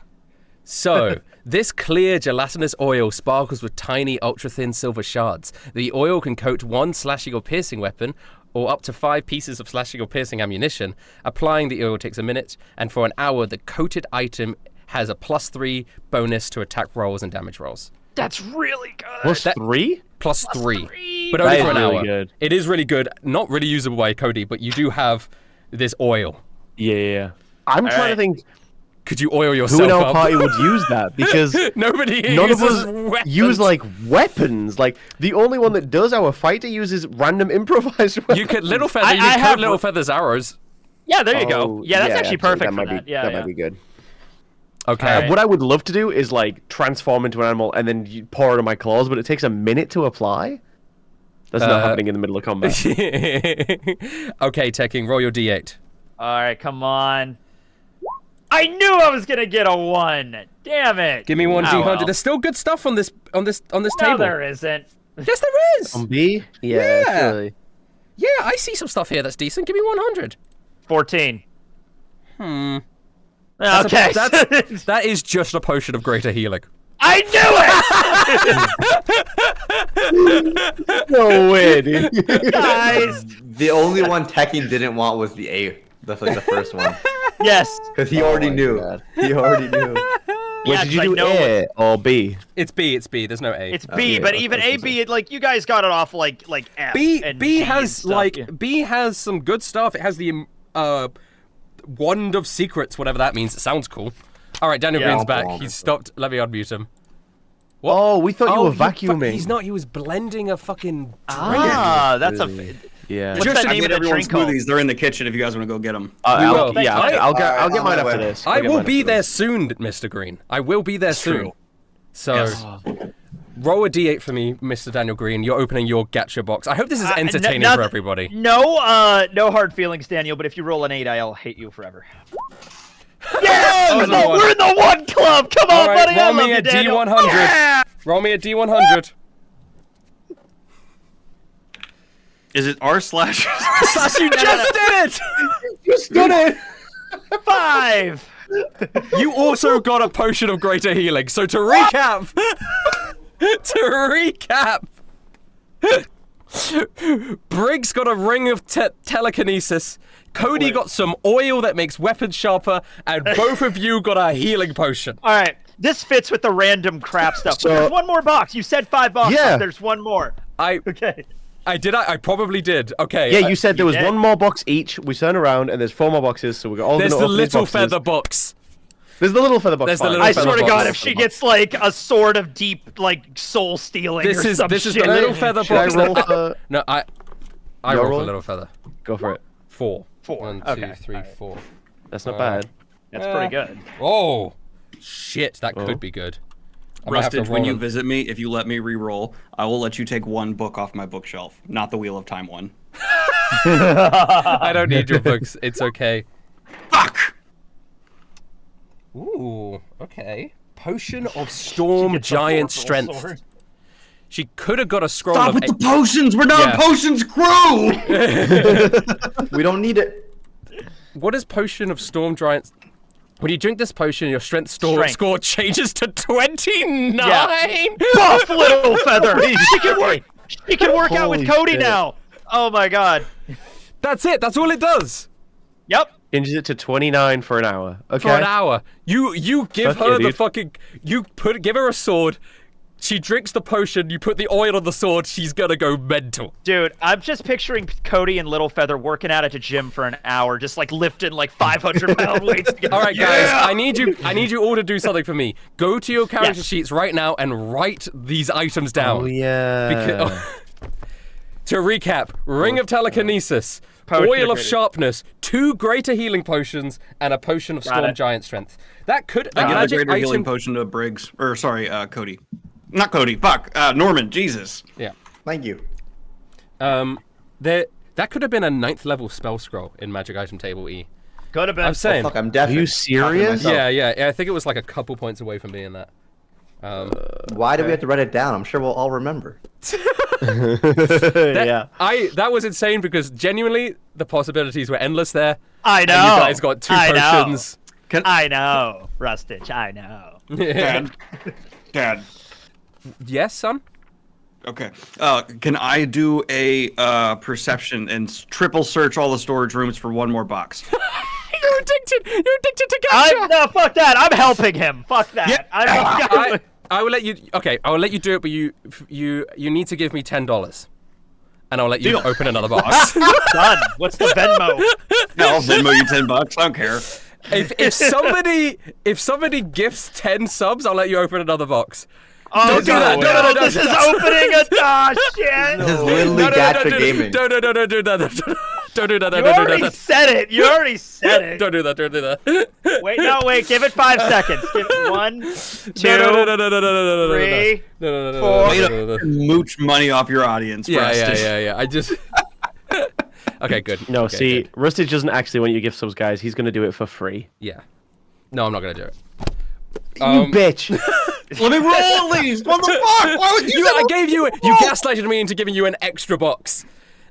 So, this clear gelatinous oil sparkles with tiny ultra-thin silver shards. The oil can coat one slashing or piercing weapon, or up to 5 pieces of slashing or piercing ammunition. Applying the oil takes a minute, and for an hour, the coated item has a +3 bonus to attack rolls and damage rolls. That's really good. Plus 3? +3. But only That for is an really hour. good. It is really good. Not really usable by Cody, but you do have this oil. Yeah. I'm trying to right. think Could you oil who yourself in our up? party would use that, because Nobody none of uses us weapons. use like weapons. Like the only one that does our fighter uses random improvised weapons. You could little feather. I You could have- little feathers arrows. Yeah, there you go. Oh, Yeah, that's actually perfect that for might that. be, Yeah, that yeah. might be good. Okay. Alright. What I would love to do is like transform into an animal and then you pour it on my claws, but it takes a minute to apply. That's not happening in the middle of combat. Okay, Tekking, roll your D8. All right, come on. I knew I was gonna get a 1. Damn it. Give me one Oh, D100. well. There's still good stuff on this No, table. there isn't. Yes, there is. On B? Yeah. Yeah. Really. Yeah, I see some stuff here that's decent. Give me 100. 14. That's Okay. that is just a potion of greater healing. I knew No way, dude. it, guys. The only one Tekken didn't want was the A, the first one, Yes. because he already my knew. God. He already knew. Wait, Yeah, did you 'cause I do know A or B? It's B. It's B. There's no A. It's B, yeah, but of even course A, it's B, like you guys got it off like F. B. and B G and has stuff. like Yeah. B has some good stuff. It has the wand of secrets, whatever that means. It sounds cool. All right, Daniel Yeah. Green's back. He's stopped. Let me unmute him. Oh, we thought you were vacuuming. He's not. He was blending a fucking drink. Ah, that's a. Yeah. What's Just that I name made of the everyone drink called? smoothies. They're in the kitchen if you guys want to go get them. will. Yeah, Thanks, I'll Alright, get mine on my after way. this. I I'll get will mine be after there this. soon, Mr. Green. I will be there soon. true. So, Yes. roll a D8 for me, Mr. Daniel Green. You're opening your gacha box. I hope this is entertaining for everybody. No hard feelings, Daniel. But if you roll an 8, I'll hate you forever. Yes! Oh, no, We're in the 1 club. Come on, All right, buddy. I roll love me you, a Daniel. D100. Yeah! Roll me a D100. Is it R/? You just did it! Just did it. 5. You also got a potion of greater healing. So to recap, Briggs got a ring of telekinesis. Cody got some oil that makes weapons sharper, and both of you got a healing potion. All right, this fits with the random crap stuff. So- But there's one more box. You said 5 boxes. Yeah. There's one more. Okay. I probably did. Okay. Yeah, you said there was did. one more box each. We turn around and there's 4 more boxes, so we got all There's gonna the open these little boxes. feather box. There's the little feather box. There's the fine. little I feather swear to box. God, if she gets like a sword of deep, like soul stealing This or is some this is shit. the little feather Should I box. roll that- for- No, I You're roll for rolling? little feather. Go for it. 4. 4. 1, 2, Okay. 3, 4. That's not bad. That's pretty good. Oh, shit! That could be good. I might have to Rustage, when roll you them. visit me, if you let me re-roll, I will let you take 1 book off my bookshelf, not the Wheel of Time one. I don't need your books. It's okay. Fuck! Ooh, okay. Potion of Storm Gets a Giant vorpal Strength. sword. She could have got a scroll Stop of with the potions! We're not Yeah. a potions crew! We don't need it. What is Potion of Storm Giant? When you drink this potion, your strength Strength. score changes to 29. Buff little feather. She can work. She can work out with Holy Cody shit. now. Oh my God. That's it. That's all it does. Yep. Changes it to 29 for an hour. Okay. For an hour. You give Fuck her yeah, the dude. fucking give her a sword. She drinks the potion, you put the oil on the sword, she's gonna go mental. Dude, I'm just picturing Cody and Little Feather working out at a gym for an hour, just like lifting like 500-pound weights. All right, guys, I need you all to do something for me. Go to your character Yes. sheets right now and write these items down. Oh yeah. To recap, Ring of Telekinesis, Potion of Oil of Greater- Sharpness, 2 greater healing potions, and a Potion of Storm it. Giant Strength. That could I give a magic greater healing item. potion to Briggs. Or, sorry, Cody. Not Cody, fuck. Norman, Jesus. Yeah. Thank you. That could have been a 9th level spell scroll in Magic Item Table E. Could have been. I'm saying. Fuck, I'm Are definitely. you serious? Yeah, I think it was like a couple points away from being that. Why do we have to write it down? I'm sure we'll all remember. That was insane because genuinely the possibilities were endless there. I know. And you guys got 2 I know. potions. I know, Rustage. I know. Dad. Yes, son? Okay. Can I do a perception and triple search all the storage rooms for 1 more box? You're addicted to gacha. No, fuck that. I'm helping him. Fuck that. Yeah. I will let you. Okay, I will let you do it, but you need to give me $10, and I'll let you Deal. open another box. Done. What's the Venmo? No, I'll Venmo you $10. I don't care. if somebody gifts 10 subs, I'll let you open another box. Oh, Don't do that. No. This is opening a shit. This is literally gacha gaming. Don't do that. Don't do that. You already said it. You already said it. Don't do that. Wait. Give it 5 seconds. Give it 1, 2, 3, 4. Way to mooch money off your audience, Preston. Yeah. I just. Okay, good. No, Okay, see, good. Rustage doesn't actually want you to give subs, guys. He's gonna do it for free. Yeah. No, I'm not gonna do it. You bitch. Let me roll at least. What the fuck? Why would you? I gave you. You gaslighted me into giving you an extra box.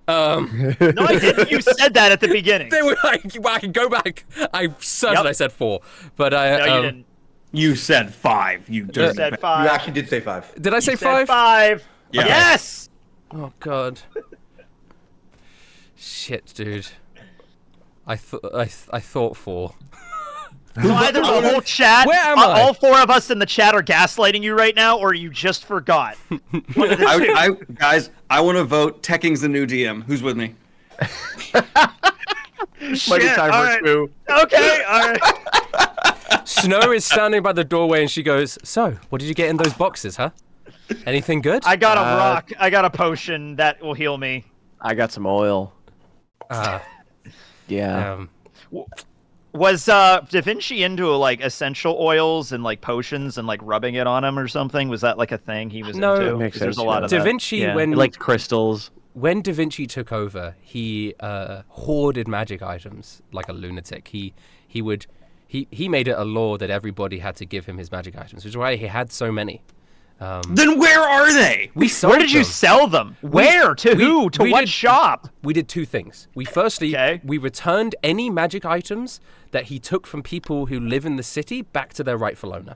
No, I didn't. You said that at the beginning. They were like, I can go back. I certain Yep. I said 4, but I. No, you didn't. You said 5. You You dirty. said You 5. actually did say 5. Did I say You said 5? 5. Yeah. Yes. Oh god. Shit, dude. I thought 4. So either the whole chat, Where am I? all 4 of us in the chat are gaslighting you right now, or you just forgot. One of the two. Guys, I want to vote. Tekking's the new DM. Who's with me? Might be Shit, time all for right. a screw. Okay, all right. Snow is standing by the doorway and she goes, "So, what did you get in those boxes, huh? Anything good?" I got a rock. I got a potion that will heal me. I got some oil. Ah, Yeah. Was Da Vinci into like essential oils and like potions and like rubbing it on him or something? Was that like a thing he was No. into? Makes 'Cause there's sense, a lot yeah. of Da that. Vinci, Yeah. when He liked crystals. Da Vinci took over, he hoarded magic items like a lunatic. He made it a law that everybody had to give him his magic items, which is why he had so many. Then where are they? We sold Where did you them. sell them? Where? To who? To we what did- shop? We did 2 things. We firstly Okay. we returned any magic items that he took from people who live in the city back to their rightful owner.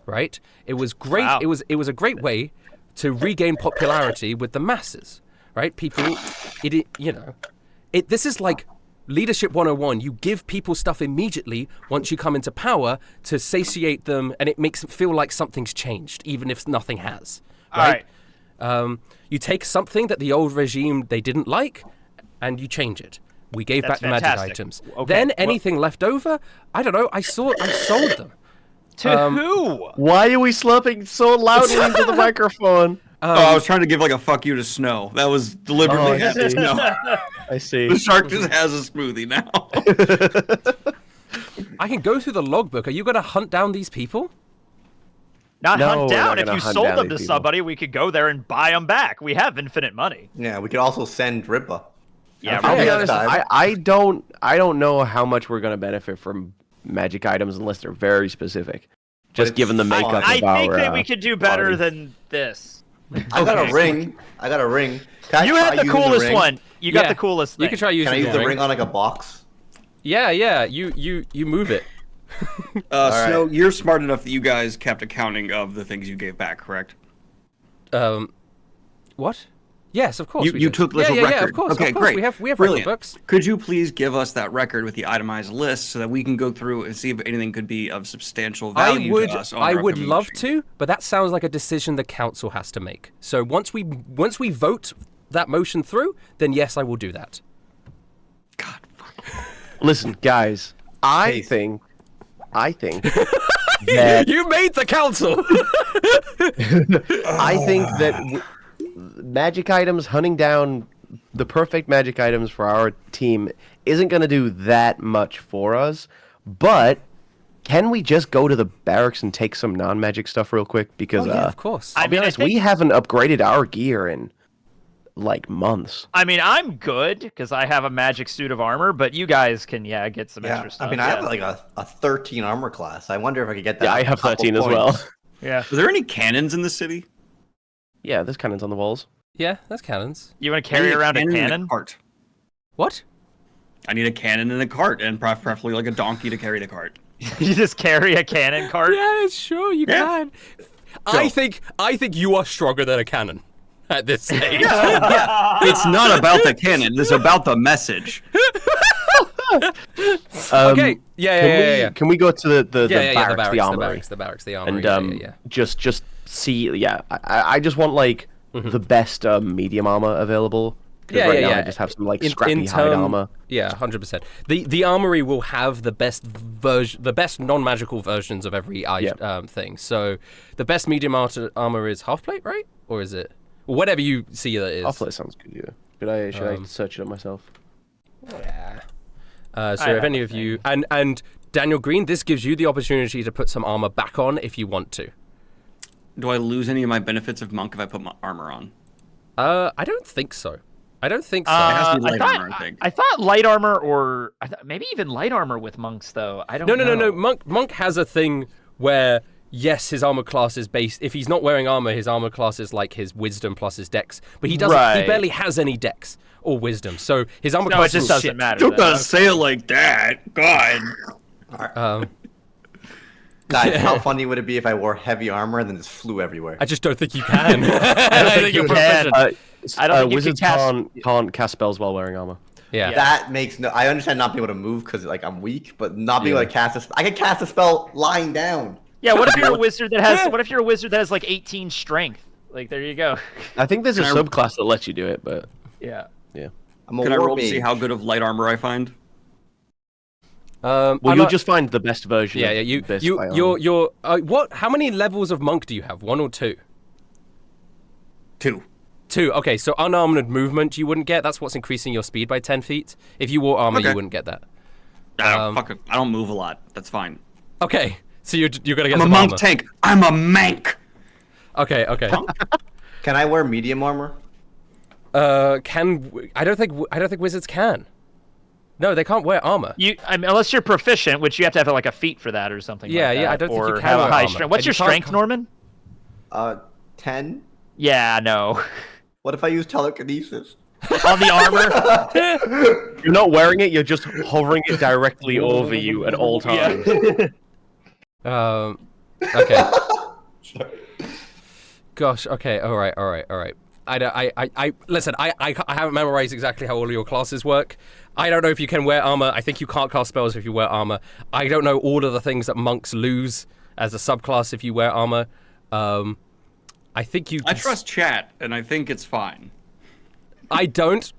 Right? It was great. Wow. It was a great way to regain popularity with the masses. Right? People, this is like Leadership 101, you give people stuff immediately once you come into power to satiate them, and it makes it feel like something's changed, even if nothing has. Right? You take something that the old regime they didn't like, and you change it. We gave back the magic items. Okay. Then anything left over, I don't know, I sold them. To who? Why are we slurping so loudly into the microphone? I was trying to give like a fuck you to Snow. That was deliberately I see. Snow. I see. The shark just has a smoothie now. I can go through the logbook. Are you going to hunt down these people? Not No, hunt we're down. not If gonna you hunt sold down them to these people. somebody, we could go there and buy them back. We have infinite money. Yeah, we could also send Rippa. Yeah, I'll be Yeah, honest, time. I don't know how much we're gonna benefit from magic items unless they're very specific. Just it's given the fun. makeup I of our, think that we could do better party. than this. I got a ring. I got a ring. Can I You try had the using coolest ring? one. You got Yeah, the coolest thing. You can try Can using I use the ring. ring on like a box? Yeah, you move it. Snow, you're smart enough that you guys kept accounting of the things you gave back, correct? What? Yes, of course. You we did. took this yeah, record. Yeah, of course. Okay, of course. great. We have record Brilliant. books. Could you please give us that record with the itemized list so that we can go through and see if anything could be of substantial value to us on I our would upcoming love stream? to, but that sounds like a decision the council has to make. So once we vote that motion through, then yes, I will do that. God, fuck. Listen, guys, I think that You made the council. I think that magic items, hunting down the perfect magic items for our team, isn't going to do that much for us. But can we just go to the barracks and take some non-magic stuff real quick? Because yeah, of course. I'll be honest, we haven't upgraded our gear in like months. I mean, I'm good because I have a magic suit of armor, but you guys can, get some Yeah. extra stuff. I mean, I have like a 13 armor class. I wonder if I could get that. Yeah, I with a have couple 13 as well. points. Yeah. Are there any cannons in the city? Yeah, there's cannons on the walls. Yeah, that's cannons. You want to I carry need around a and cannon? cart. What? I need a cannon and a cart, and preferably like a donkey to carry the cart. You just carry a cannon cart? Yeah, sure you can. I think you are stronger than a cannon at this stage. Yeah, it's not about the cannon. It's about the message. Okay. Yeah. Can we go to the The barracks, the barracks, the armory. and yeah. just see? Yeah, I just want like the best medium armor available. 'Cause right now I just have some like scrappy hide armor. Yeah, 100%. The armory will have the best version, the best non-magical versions of every thing. So the best medium armor is half plate, right? Or is it? Or whatever you see that is. Half plate sounds good. Yeah. Should I search it up myself? Yeah. So if any of you and Daniel Green, this gives you the opportunity to put some armor back on if you want to. Do I lose any of my benefits of monk if I put my armor on? I don't think so. It has to be light armor, I think. I thought light armor, or maybe even light armor with monks, though. I don't know. No. Monk has a thing where, yes, his armor class is based. If he's not wearing armor, his armor class is like his wisdom plus his dex. But he doesn't. He barely has any dex or wisdom. So his armor class it just is doesn't shit. matter. Don't then. gotta say it like that. God. Guys, how funny would it be if I wore heavy armor and then just flew everywhere? I just don't think you can. I think you're can. proficient. I don't think you wizards can can't cast spells while wearing armor. Yeah. That makes no. I understand not being able to move because like I'm weak, but not being able to cast a. I can cast a spell lying down. Yeah, what if you're a wizard that has? What if you're a wizard that has like 18 strength? Like, there you go. I think there's a Can I- subclass that lets you do it, but Yeah. I'm a Can I war roll to see mage. how good of light armor I find? well, I'm you'll not- just find the best version. Yeah. of this by armor. You're. What? How many levels of monk do you have? 1 or 2? 2. 2. Okay, so unarmored movement you wouldn't get. That's what's increasing your speed by 10 feet. If you wore armor, you Okay. wouldn't get that. Fuck it. I don't move a lot. That's fine. Okay, so you're gonna get I'm a some monk armor. tank. I'm a mank. Okay. Can I wear medium armor? I don't think wizards can. No, they can't wear armor. Unless you're proficient, which you have to have like a feat for that or something. Yeah, like that, I don't think you or can have a wear high armor. strength. What's And your you can't strength, Norman? 10. Yeah, no. What if I use telekinesis? On the armor. You're not wearing it. You're just hovering it directly over you at all times. Okay. Gosh. Okay. All right. listen. I haven't memorized exactly how all of your classes work. I don't know if you can wear armor. I think you can't cast spells if you wear armor. I don't know all of the things that monks lose as a subclass if you wear armor. I think you. I trust chat, and I think it's fine. I don't.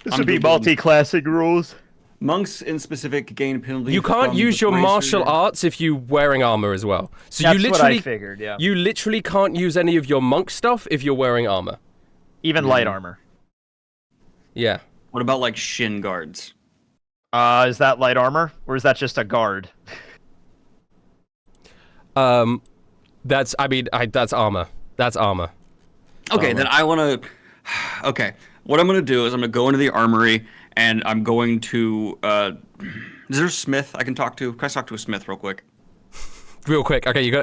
This would be multi-classing rules. Monks in specific gain penalty. You can't from use your the martial bracer. arts if you're wearing armor as well. So That's you what literally I figured, yeah. You literally can't use any of your monk stuff if you're wearing armor. Even light armor. Yeah. What about like shin guards? Is that light armor, or is that just a guard? That's armor. That's armor. Okay, then I want to. Okay, what I'm gonna do is I'm gonna go into the armory and I'm going to. Is there a smith I can talk to? Can I talk to a smith real quick? Real quick. Okay, you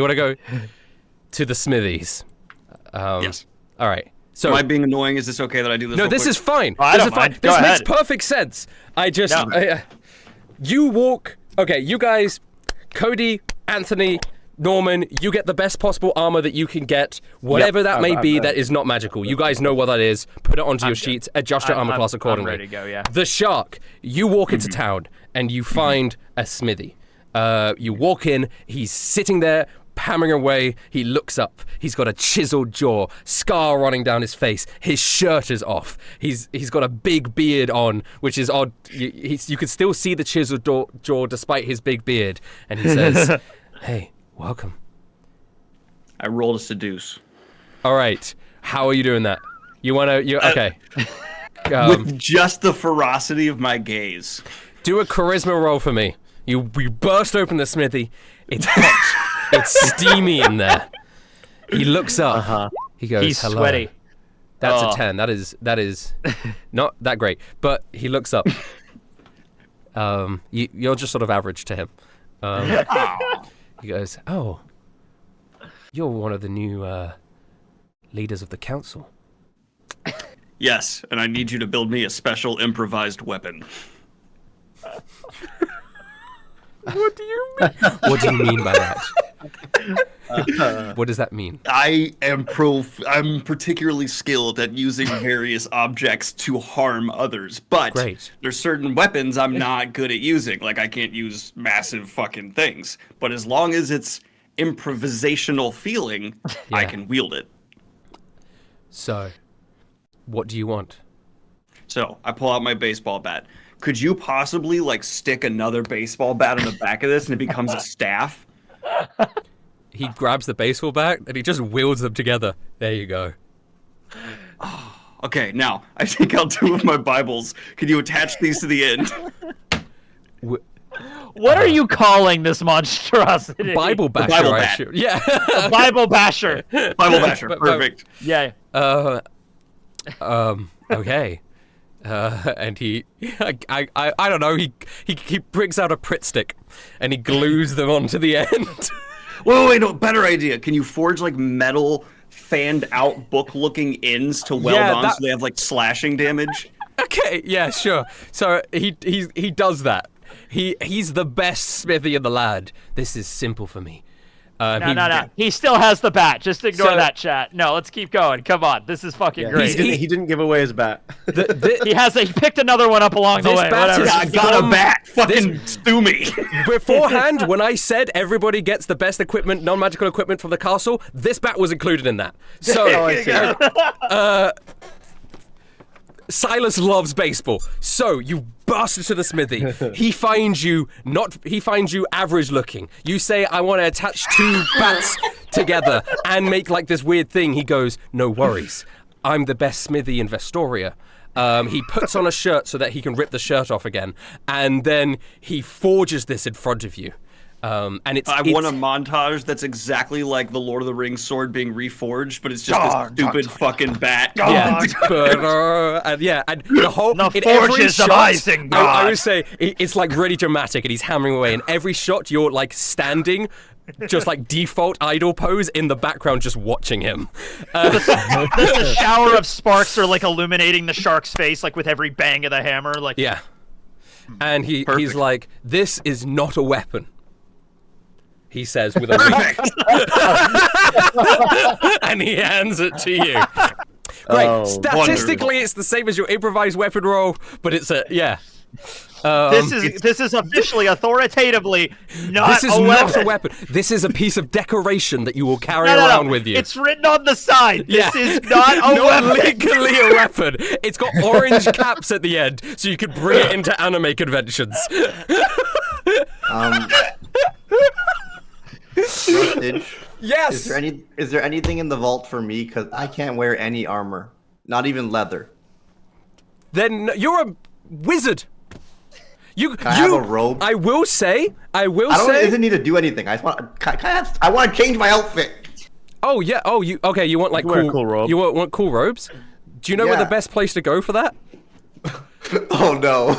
want to go to the smithies. Yes. All right. So Am I being annoying? Is this okay that I do this? no, real this quick? is fine. I This don't is fine. mind. Go This makes ahead. perfect sense. I just No. you walk. Okay, you guys, Cody, Anthony, Norman, you get the best possible armor that you can get, whatever that may be that is not magical. You guys know what that is. Put it onto your sheets. Adjust your armor class accordingly. I'm ready to go, yeah. The shark. You walk into town and you find a smithy. You walk in. He's sitting there, hammering away. He looks up. He's got a chiseled jaw, scar running down his face. His shirt is off. He's got a big beard on, which is odd. You can still see the chiseled jaw despite his big beard. And he says, "Hey, welcome." I rolled a seduce. All right. How are you doing that? Okay. With just the ferocity of my gaze. Do a charisma roll for me. You burst open the smithy. It's hot. It's steamy in there. He looks up. He goes, He's "Hello." sweaty. That's Oh. a 10. That is not that great. But he looks up. You're just sort of average to him. He goes, "Oh, you're one of the new leaders of the council." Yes, and I need you to build me a special improvised weapon. What do you mean? What do you mean by that? What does that mean? I'm particularly skilled at using various objects to harm others, but Great. there's certain weapons I'm not good at using. Like I can't use massive fucking things, but as long as it's improvisational feeling, I Yeah. can wield it. So, what do you want? So I pull out my baseball bat. Could you possibly like stick another baseball bat on the back of this and it becomes a staff? He grabs the baseball bat and he just wields them together. There you go. Okay, now I take out 2 of my Bibles. Can you attach these to the end? What are you calling this monstrosity? Bible basher, Bible I bat. shoot. Yeah. Bible basher. Bible basher, perfect. Yeah. Okay. And I don't know. He brings out a Pritt stick, and he glues them onto the end. Wait, no, better idea. Can you forge like metal fanned out book looking ends to weld on so they have like slashing damage? Okay, yeah, sure. So he does that. He's the best smithy in the land. This is simple for me. No. He still has the bat. Just ignore that, chat. No, let's keep going. Come on. This is fucking great. He didn't give away his bat. He picked another one up along the This way. bat Whatever. is I got a bat. Fucking stew me. Beforehand, when I said everybody gets the best equipment, non-magical equipment from the castle, this bat was included in that. So, Silas loves baseball. So you bust into the smithy. He finds you average looking. You say, "I want to attach 2 bats together and make like this weird thing." He goes, "No worries. I'm the best smithy in Vestoria." He puts on a shirt so that he can rip the shirt off again, and then he forges this in front of you. And I want a montage that's exactly like the Lord of the Rings sword being reforged, but it's just this stupid fucking bat. Yeah, and the whole The in every forges of shot, Isengard. I would say it's like really dramatic, and he's hammering away. In every shot, you're like standing, just like default idle pose in the background, just watching him. The shower of sparks are like illuminating the shark's face, like with every bang of the hammer. Like, Yeah. and he's Perfect. like, "This is not a weapon." He says with a wink, and he hands it to you. Right, Oh, statistically, it's the same as your improvised weapon roll, but it's a This is officially, authoritatively not This is a not weapon. a weapon. This is a piece of decoration that you will carry No. around with you. It's written on the side. Yeah. This is not a not weapon. legally a weapon. It's got orange caps at the end, so you could bring it into anime conventions. Rustage, Yes. is there anything in the vault for me? Because I can't wear any armor, not even leather. Then you're a wizard. You I have a robe? I will say. I don't say. even need to do anything. I just want. I want to change my outfit. Oh yeah. Oh, you okay? You want like wear a cool robe. You want cool robes? Do you know where the Yeah. best place to go for that? Oh no.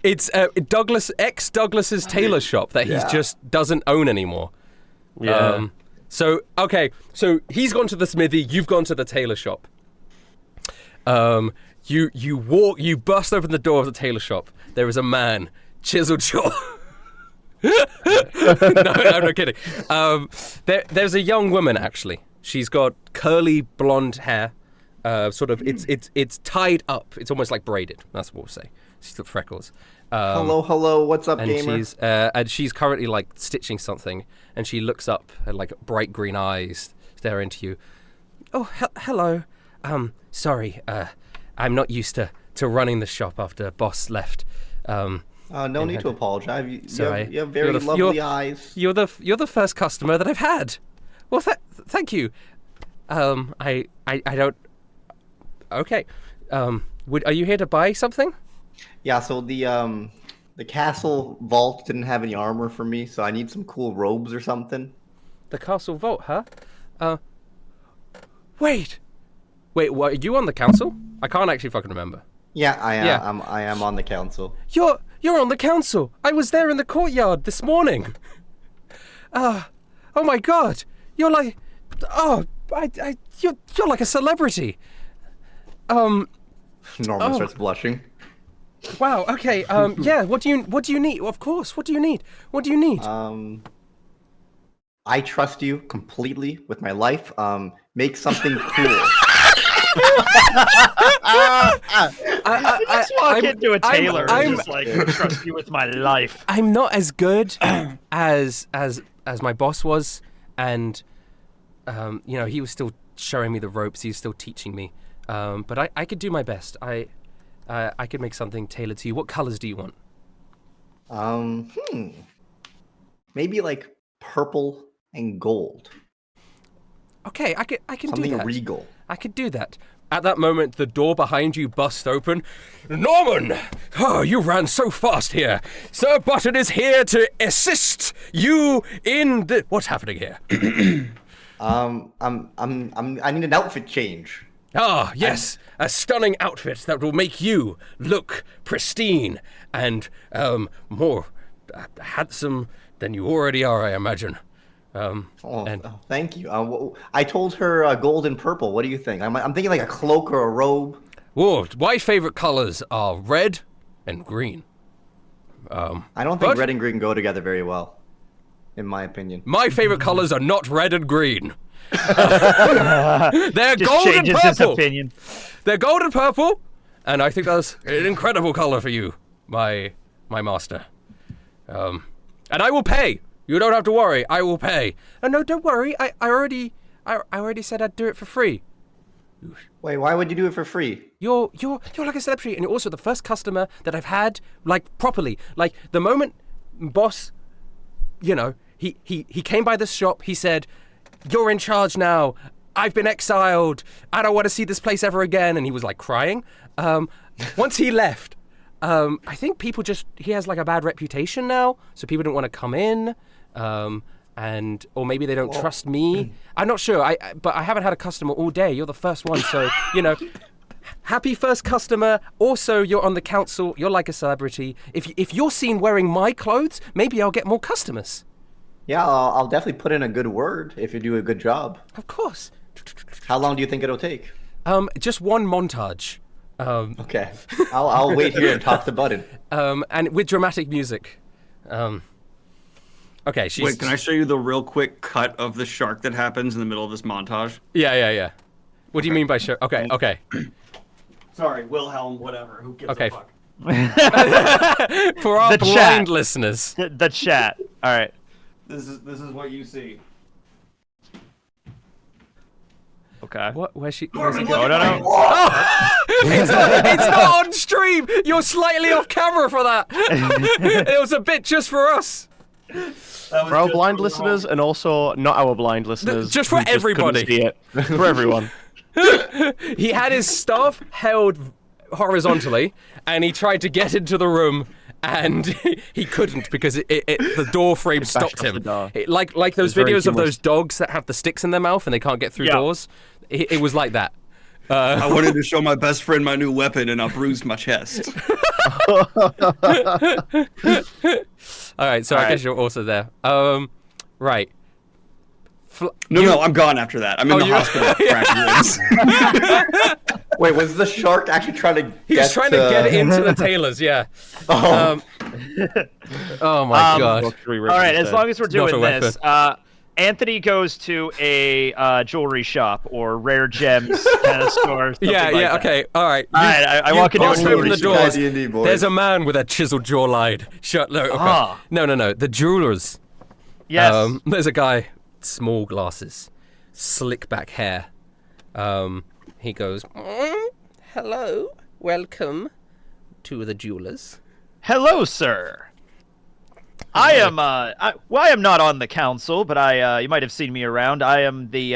It's Douglas's tailor shop that he's Yeah. just doesn't own anymore. Yeah. So he's gone to the smithy. You've gone to the tailor shop. You bust open the door of the tailor shop. There is a man, chiseled jaw. No, I'm not kidding. There's a young woman actually. She's got curly blonde hair. Sort of, it's tied up. It's almost like braided. That's what we'll say. She's got freckles. Hello. What's up, And gamer? she's currently like stitching something, and she looks up and like bright green eyes stare into you. Oh, hello. Sorry. I'm not used to running the shop after boss left. No need to apologize. Sorry. You have very You're the- lovely eyes. You're the first customer that I've had. Well, thank you. I don't. Okay. Are you here to buy something? Yeah. So the castle vault didn't have any armor for me, so I need some cool robes or something. The castle vault, huh? Wait, what, are you on the council? I can't actually fucking remember. Yeah, I am. Yeah. I am on the council. You're on the council. I was there in the courtyard this morning. Oh my god. You're like, you're like a celebrity. Norman Oh. starts blushing. Wow. Okay. Yeah. What do you need? Of course. What do you need? What do you need? I trust you completely with my life. Make something cool. I just walk into a tailor I'm- and just like, trust you with my life. I'm not as good as my boss was, and he was still showing me the ropes. He was still teaching me, but I could do my best. I could make something tailored to you. What colors do you want? Maybe like purple and gold. Okay, I can do Something that. regal. I could do that. At that moment, the door behind you busts open. Norman! Oh, you ran so fast here. Sir Button is here to assist you in the... What's happening here? I need an outfit change. Ah, yes. A stunning outfit that will make you look pristine and more handsome than you already are, I imagine. Thank you. I told her gold and purple. What do you think? I'm thinking like a cloak or a robe. Whoa, my favorite colors are red and green. I don't think red and green go together very well, in my opinion. My favorite colors are not red and green. They're Just gold and changes his purple. opinion. They're gold and purple, and I think that's an incredible color for you, my master. And I will pay. You don't have to worry. I will pay. No, don't worry. I already said I'd do it for free. Wait, why would you do it for free? You're like a celebrity, and you're also the first customer that I've had like properly. Like the moment boss, he came by this shop. He said, "You're in charge now. I've been exiled. I don't want to see this place ever again." And he was like crying. Once he left, I think he has like a bad reputation now, so people don't want to come in. Or maybe they don't trust me. I'm not sure. But I haven't had a customer all day. You're the first one, so happy first customer. Also, you're on the council. You're like a celebrity. If you're seen wearing my clothes, maybe I'll get more customers. Yeah, I'll definitely put in a good word if you do a good job. Of course. How long do you think it'll take? Just one montage. Okay, I'll wait here and talk to Button. And with dramatic music. Okay, she's... Wait, can I show you the real quick cut of the shark that happens in the middle of this montage? Yeah. What do you mean by shark? Okay. Sorry, Wilhelm, whatever. Who gives a fuck? For our blind listeners. The chat. All right. This is what you see. Okay. What? Where's he No. Oh! it's not on stream! You're slightly off camera for that! It was a bit just for us. For our blind listeners, and also not our blind listeners. Just for everybody. See it. For everyone. He had his staff held horizontally, and he tried to get into the room, and he couldn't because the door frame stopped him. Like those videos of those dogs that have the sticks in their mouth and they can't get through doors. It was like that. I wanted to show my best friend my new weapon, and I bruised my chest. All right, so I guess you're also there. Right. No, I'm gone after that. I'm in the hospital. Wait, was the shark actually trying to He was trying to get it into the tailors, yeah. Oh, Oh my god. All right, as long as we're doing this, Anthony goes to a jewelry shop or rare gems kind of store. Yeah, okay, all right. I walk into a jewelry the store. doors. D&D, boys. There's a man with a chiseled jawline. No, the jewelers. Yes. There's a guy, small glasses, slick back hair. He goes, hello, welcome to the jewelers. Hello, sir. I am I am not on the council, but you might have seen me around. I am the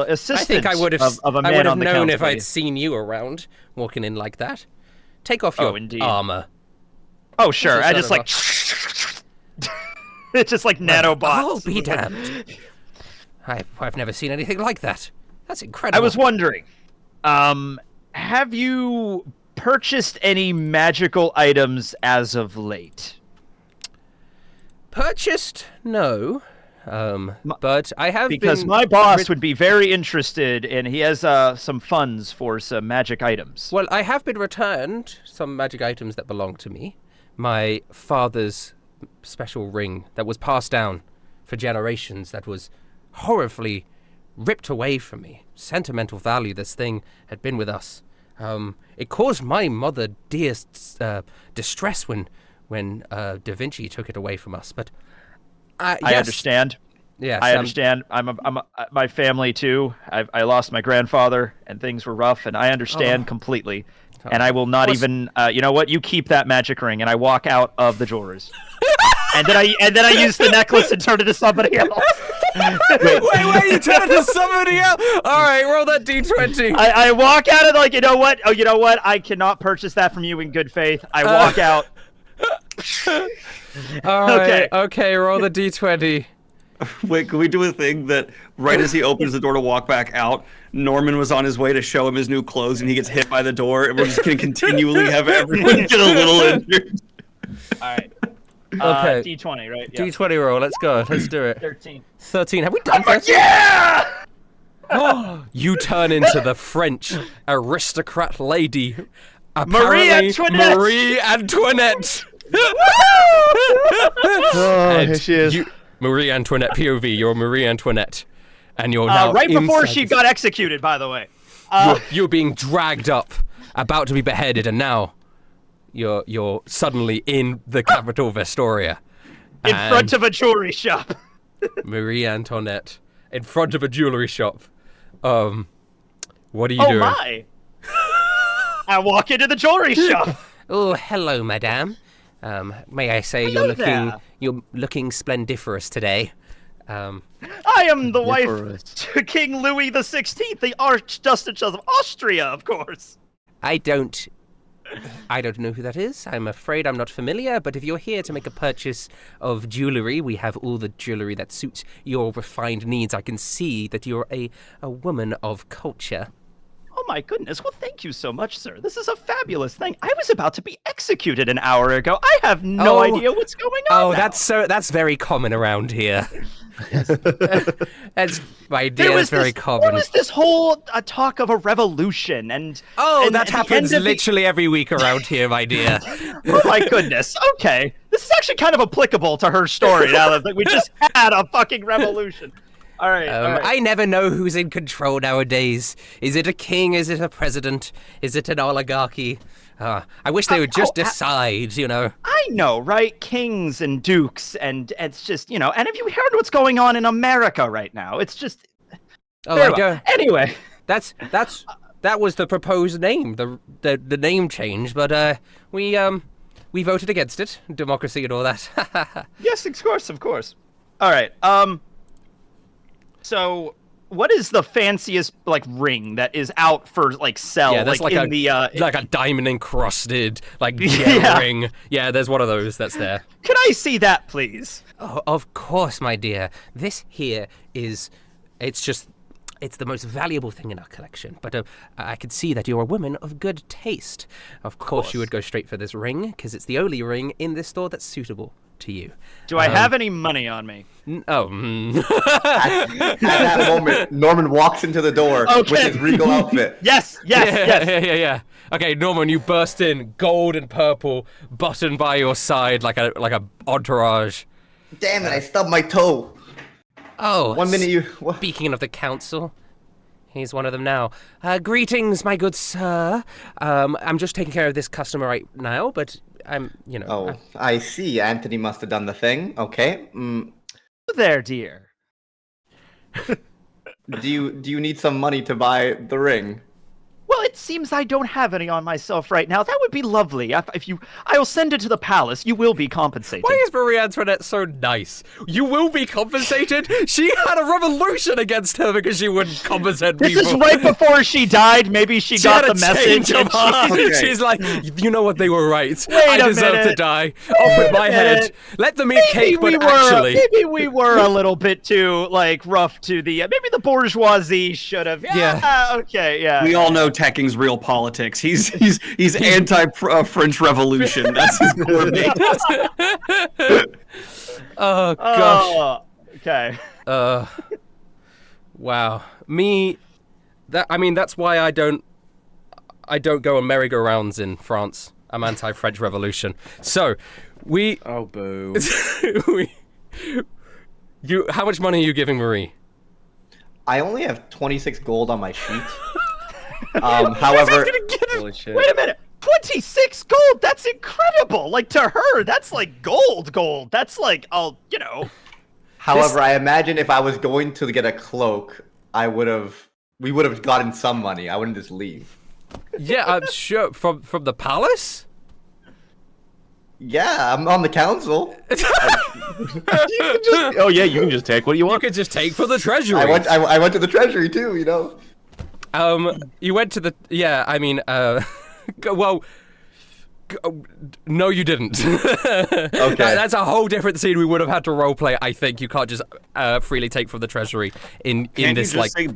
assistant. I think I would have of a man I would have on the known council. if I'd seen you around walking in like that. Take off your armor. Oh, sure. I just son like it's just like nanobots. I'll be damned. I've never seen anything like that. That's incredible. I was wondering, have you purchased any magical items as of late? Purchased? No. But I have because my boss would be very interested, and he has some funds for some magic items. Well, I have been returned some magic items that belong to me. My father's special ring that was passed down for generations, that was horribly ripped away from me. Sentimental value, this thing had been with us. It caused my mother dearest distress when Da Vinci took it away from us, but I understand. Yes, I understand. My family too. I lost my grandfather, and things were rough, and I understand completely. And I will not even. You know what? You keep that magic ring, and I walk out of the jewelers. and then I use the necklace and turn it to somebody else. Wait! You turn it to somebody else? All right, roll that d20. I walk out and like, you know what? Oh, you know what? I cannot purchase that from you in good faith. I walk out. All right, okay, roll the d20. Wait, can we do a thing that right as he opens the door to walk back out, Norman was on his way to show him his new clothes and he gets hit by the door, and we're just going to continually have everyone get a little injured. All right. Okay. D20, right? Yeah. D20 roll, let's go. Let's do it. 13. 13. Have we done 13? Yeah! You turn into the French aristocrat lady. Marie Antoinette! Marie Antoinette! Oh, here she is. Marie Antoinette POV, you're Marie Antoinette. And you're now right before inside she got executed, by the way. You're being dragged up, about to be beheaded, and now you're suddenly in the capital Vestoria. In front of a jewelry shop. Marie Antoinette. In front of a jewelry shop. What are you doing? Oh my! I walk into the jewelry shop. Oh, hello, madame. May I say you're looking splendiferous today. I am the wife to King Louis XVI, the Archduchess of Austria, of course. I don't know who that is. I'm afraid I'm not familiar, but if you're here to make a purchase of jewelry, we have all the jewelry that suits your refined needs. I can see that you're a woman of culture. Oh my goodness, well thank you so much, sir. This is a fabulous thing. I was about to be executed an hour ago. I have no idea what's going on now. That's very common around here. That's my idea. That's very common. There was this whole talk of a revolution, and that happens literally every week around here, my dear. Oh my goodness. Okay, this is actually kind of applicable to her story now that we just had a fucking revolution. All right, all right. I never know who's in control nowadays. Is it a king? Is it a president? Is it an oligarchy? I wish they would just decide, you know. I know, right? Kings and dukes, and it's just, you know, and have you heard what's going on in America right now? It's just... Anyway. That was the proposed name, the name change, but we voted against it. Democracy and all that. Yes, of course. All right, so... What is the fanciest like ring that is out for like sell? Yeah, that's like a diamond encrusted like gem ring. Yeah, there's one of those that's there. Can I see that, please? Oh, of course, my dear. This here it's the most valuable thing in our collection. But I can see that you're a woman of good taste. Of course, you would go straight for this ring because it's the only ring in this store that's suitable to you. Do I have any money on me? At that moment, Norman walks into the door with his regal outfit. Yes. Yeah. Okay, Norman, you burst in, gold and purple, button by your side like a entourage. Damn it! I stubbed my toe. Oh, 1 minute Speaking of the council, he's one of them now. Greetings, my good sir. I'm just taking care of this customer right now, but I'm, you know. Oh, I see. Anthony must have done the thing. Okay. There, dear. Do you need some money to buy the ring? Well, it seems I don't have any on myself right now. That would be lovely. I'll send it to the palace. You will be compensated. Why is Marie Antoinette so nice? You will be compensated? She had a revolution against her because she wouldn't compensate people. This is right before she died. Maybe she got the message. Okay. She's like, you know what? They were right. I deserve to die. Off with my head. Let them eat cake, but actually. Maybe we were a little bit too, like, rough to the... maybe the bourgeoisie should have... Yeah. Okay, yeah. We all know Tekking's real politics. He's anti-French Revolution. That's his core base. Oh gosh. Okay. Wow. That's why I don't go on merry-go-rounds in France. I'm anti-French Revolution. So, Oh, boo. How much money are you giving Marie? I only have 26 gold on my sheet. However, holy shit. Wait a minute. 26 gold? That's incredible. Like, to her, that's like gold. That's like, you know. However, I imagine if I was going to get a cloak, we would have gotten some money. I wouldn't just leave. Yeah, I'm sure. From the palace? Yeah, I'm on the council. You can just take what you want. You could just take from the treasury. I went to the treasury too, you know. You went to the... Yeah, I mean, well... No, you didn't. Okay. That's a whole different scene we would have had to roleplay, I think. You can't just freely take from the treasury in this, like... Say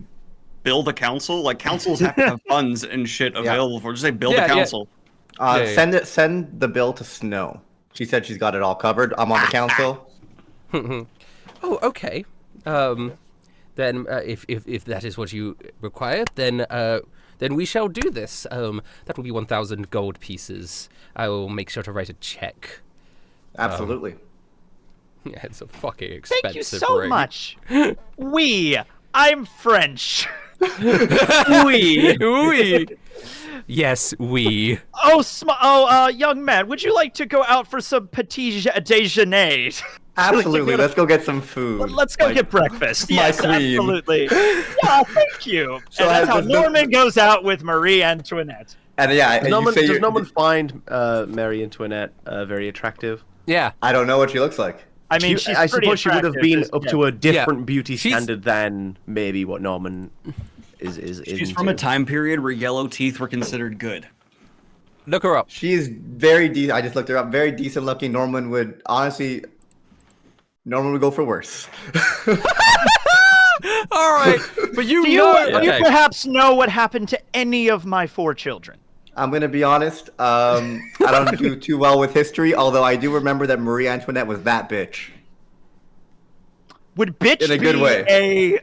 build a council? Like, councils have to have funds and shit available for. Just say build a council. Send the bill to Snow. She said she's got it all covered. I'm on the council. Oh, okay. Then if that is what you require, then we shall do this. That will be 1,000 gold pieces. I will make sure to write a check. Absolutely. Yeah, it's a fucking expensive Thank you so ring. much. I'm French. Oui. Yes, we. Young man, would you like to go out for some petit déjeuner? Absolutely. Let's go get some food. Let's go get breakfast. Yes, queen. Absolutely. Yeah, thank you. So and that's how Norman goes out with Marie Antoinette. And does Norman find Marie Antoinette very attractive? Yeah. I don't know what she looks like. I mean, I suppose she would have been up to a different beauty She's... standard than maybe what Norman is. She's from a time period where yellow teeth were considered good. Look her up. She's very decent. I just looked her up. Very decent looking. Norman would go for worse. All right, but do you perhaps know what happened to any of my 4 children? I'm gonna be honest. I don't do too well with history, although I do remember that Marie Antoinette was that bitch. Would bitch In a good be way.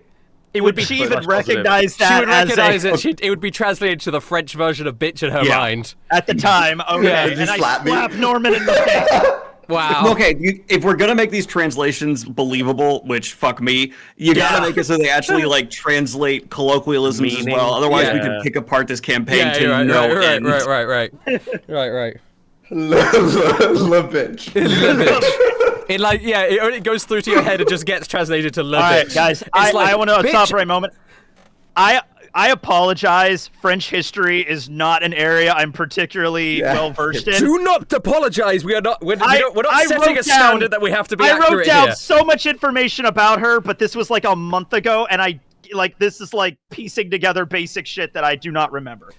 It would be she even recognize that She would as recognize it. It would be translated to the French version of bitch in her mind. at the time. Okay, Yeah, and I slap me. slap Norman in the face. Wow. Okay, if we're gonna make these translations believable, which fuck me, you gotta make it so they actually like translate colloquialisms as well. Otherwise, we could pick apart this campaign to no end. Right. Le bitch. It it only goes through to your head and just gets translated to le All right, bitch. guys, I want to stop for a moment. I apologize. French history is not an area I'm particularly well versed in. Do not apologize. We're not setting a standard that we have to be accurate I wrote down here. so much information about her, but this was like a month ago, and this is like piecing together basic shit that I do not remember.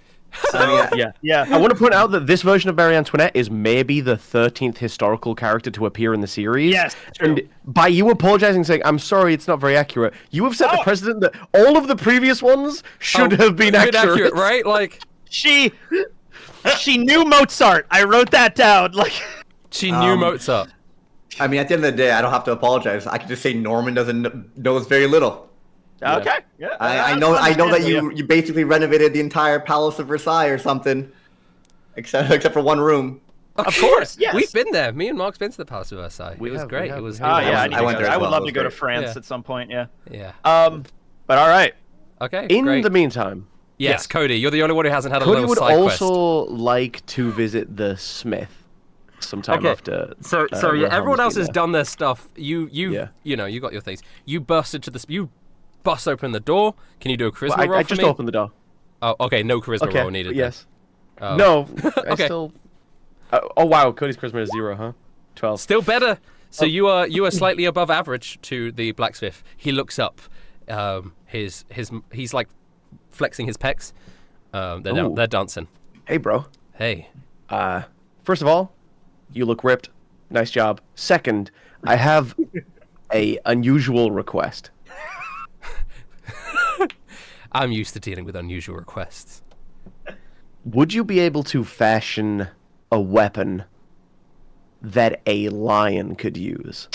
Yeah. I want to point out that this version of Marie Antoinette is maybe the 13th historical character to appear in the series. Yes, true. And by you apologizing, saying, I'm sorry, it's not very accurate, you have set the precedent that all of the previous ones should have been accurate. Right? Like She knew Mozart. I wrote that down. Like she knew Mozart. I mean, at the end of the day, I don't have to apologize. I can just say Norman knows very little. Okay. Yeah. I know that you basically renovated the entire Palace of Versailles or something, except for one room. Of course, yes. We've been there. Me and Mark's been to the Palace of Versailles. It was great. It was. I went there as I would well. love to go to great. France at some point. Yeah. Yeah. But all right. Okay. In the meantime, yes, Cody, you're the only one who hasn't had a Cody little would side quest. also like to visit the Smith sometime after. So everyone else has done their stuff. You got your things. You burst into this. You bust open the door. Can you do a charisma roll I for just me? opened the door. Oh, okay. No charisma roll needed. Yes. Oh. No. I Okay. still. Oh wow, Cody's charisma is 0, huh? 12. Still better. So you are slightly above average to the blacksmith. He looks up. He's like flexing his pecs. They're dancing. Hey, bro. Hey. First of all, you look ripped. Nice job. Second, I have a unusual request. I'm used to dealing with unusual requests. Would you be able to fashion a weapon that a lion could use?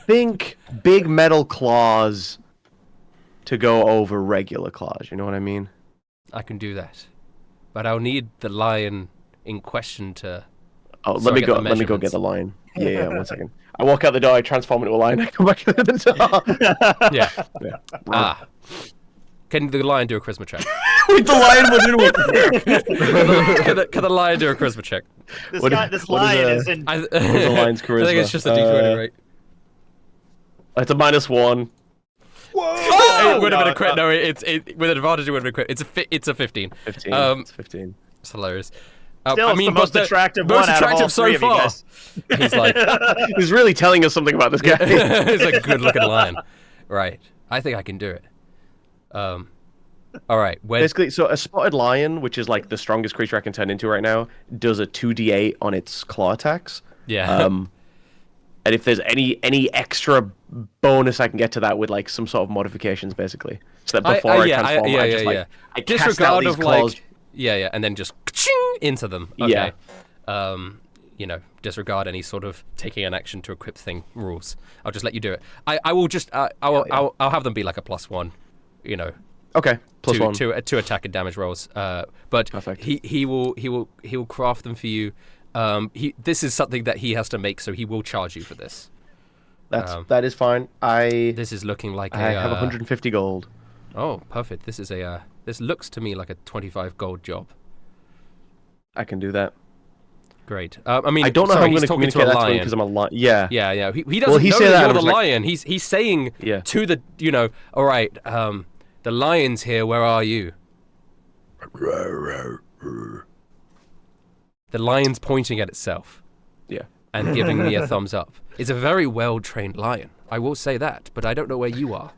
Think big metal claws to go over regular claws. You know what I mean? I can do that, but I'll need the lion in question to. Oh, let me go get the lion. Yeah, 1 second. I walk out the door. I transform into a lion. I come back in the door. Yeah. Can the lion do a charisma check? Wait, the lion will do it. Can the lion do a charisma check? This lion is in. What's the lion's charisma? I think it's just a d20, right? It's a -1. Whoa! It would have been a crit. No, it's with advantage. It would have been a crit. It's a 15. 15. It's 15. It's hilarious. Still, it's the most attractive most one out of all attractive three so of you far. guys. He's like, He's really telling us something about this guy. he's a good-looking lion. Right. I think I can do it. All right. Basically, so a spotted lion, which is like the strongest creature I can turn into right now, does a 2d8 on its claw attacks. Yeah. And if there's any extra bonus I can get to that with like some sort of modifications, basically, so that before I transform, I cast out these claws. And then just into them. Okay. Disregard any sort of taking an action to equip thing rules. I'll just let you do it. I will just I'll have them be like a +1, Okay, +1 to attack and damage rolls. But perfect. He will craft them for you. This is something that he has to make, so he will charge you for this. That is fine. This is looking like I have 150 gold. Oh, perfect. This is this looks to me like a 25 gold job. I can do that. Great. I mean, I don't know how I'm going to talking communicate to a that to him lion. because I'm a lion. Yeah. Yeah. He doesn't know that you're the lion. He's saying to the, all right, the lion's here. Where are you? The lion's pointing at itself. Yeah. And giving me a thumbs up. It's a very well-trained lion. I will say that, but I don't know where you are.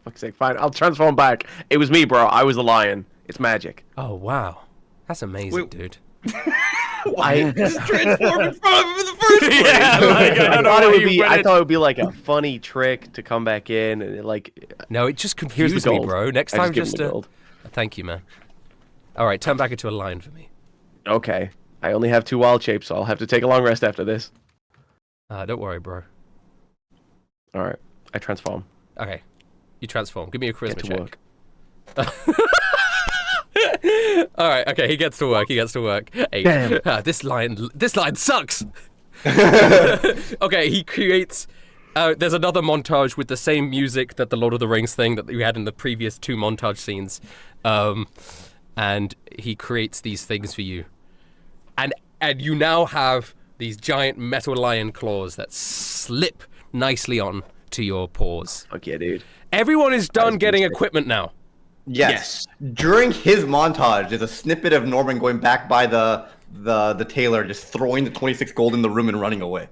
Fuck's sake, fine. I'll transform back. It was me, bro. I was the lion. It's magic. Oh, wow. That's amazing, dude. I Just transform in front of him in the first place. I thought it would be like a funny trick to come back in and No, it just confused me, bro. Next time, just thank you, man. All right, turn back into a lion for me. Okay. I only have 2 wild shapes, so I'll have to take a long rest after this. Don't worry, bro. All right, I transform. Okay, you transform. Give me a charisma Get to check. work. All right. Okay, he gets to work. 8. Damn. This line sucks. Okay, he creates. There's another montage with the same music that the Lord of the Rings thing that we had in the previous 2 montage scenes, and he creates these things for you, and you now have these giant metal lion claws that slip nicely on to your paws. Fuck yeah, dude. Everyone is done is getting sick. equipment now. Yes. During his montage, there's a snippet of Norman going back by the tailor, just throwing the 26 gold in the room and running away.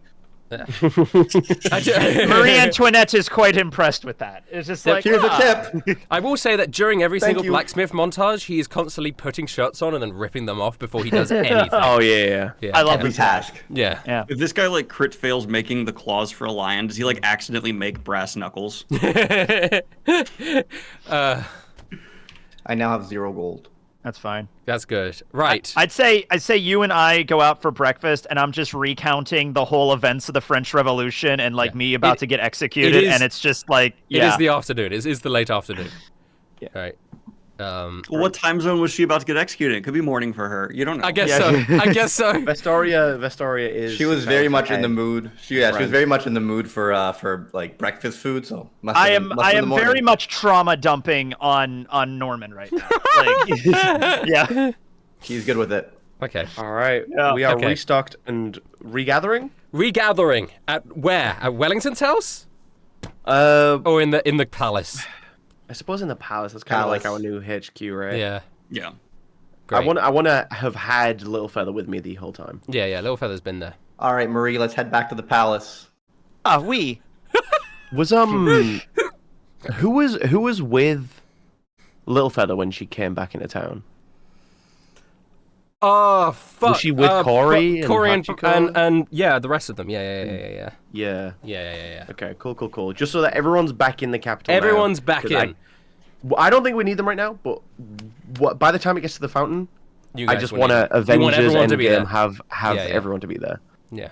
Marie Antoinette is quite impressed with that. It's just like, Here's a tip. I will say that during every Thank single you. blacksmith montage, he is constantly putting shirts on and then ripping them off before he does anything. Oh yeah. Yeah. I love Every this. task. Yeah. Yeah. If this guy like crit fails making the claws for a lion, does he like accidentally make brass knuckles? I now have 0 gold. That's fine. That's good. Right. I'd say you and I go out for breakfast, and I'm just recounting the whole events of the French Revolution and like me about to get executed, is- and it's just like, It yeah. is the afternoon. It is the late afternoon. Yeah. Right. Well, what time zone was she about to get executed? It could be morning for her. You don't know. I guess Yeah. so. I guess so. Vestoria is. She was very much in the mood. mood. She was very much in the mood for like breakfast food. So must I have am been- must have been the very morning. much trauma dumping on Norman right now. Like, yeah. He's good with it. Okay. All right, Yeah. we are Okay. restocked and regathering. Regathering at where? At Wellington's house? Or in the palace? I suppose in the palace. That's kind of like our Palace. new HQ, right? Yeah. Yeah. Great. I want to have had Littlefeather with me the whole time. Yeah. Littlefeather's been there. All right, Marie, let's head back to the palace. Ah, we. Was who was with Littlefeather when she came back into town? Oh fuck! Was she with Corey and Corey and Hachiko? and yeah, the rest of them. Yeah. Yeah. Okay, cool. Just so that everyone's back in the capital. Everyone's now, back 'cause in. I don't think we need them right now, but by the time it gets to the fountain, You I guys just will want need to it. You want Avengers everyone to be there. Endgame have Yeah. everyone to be there. Yeah.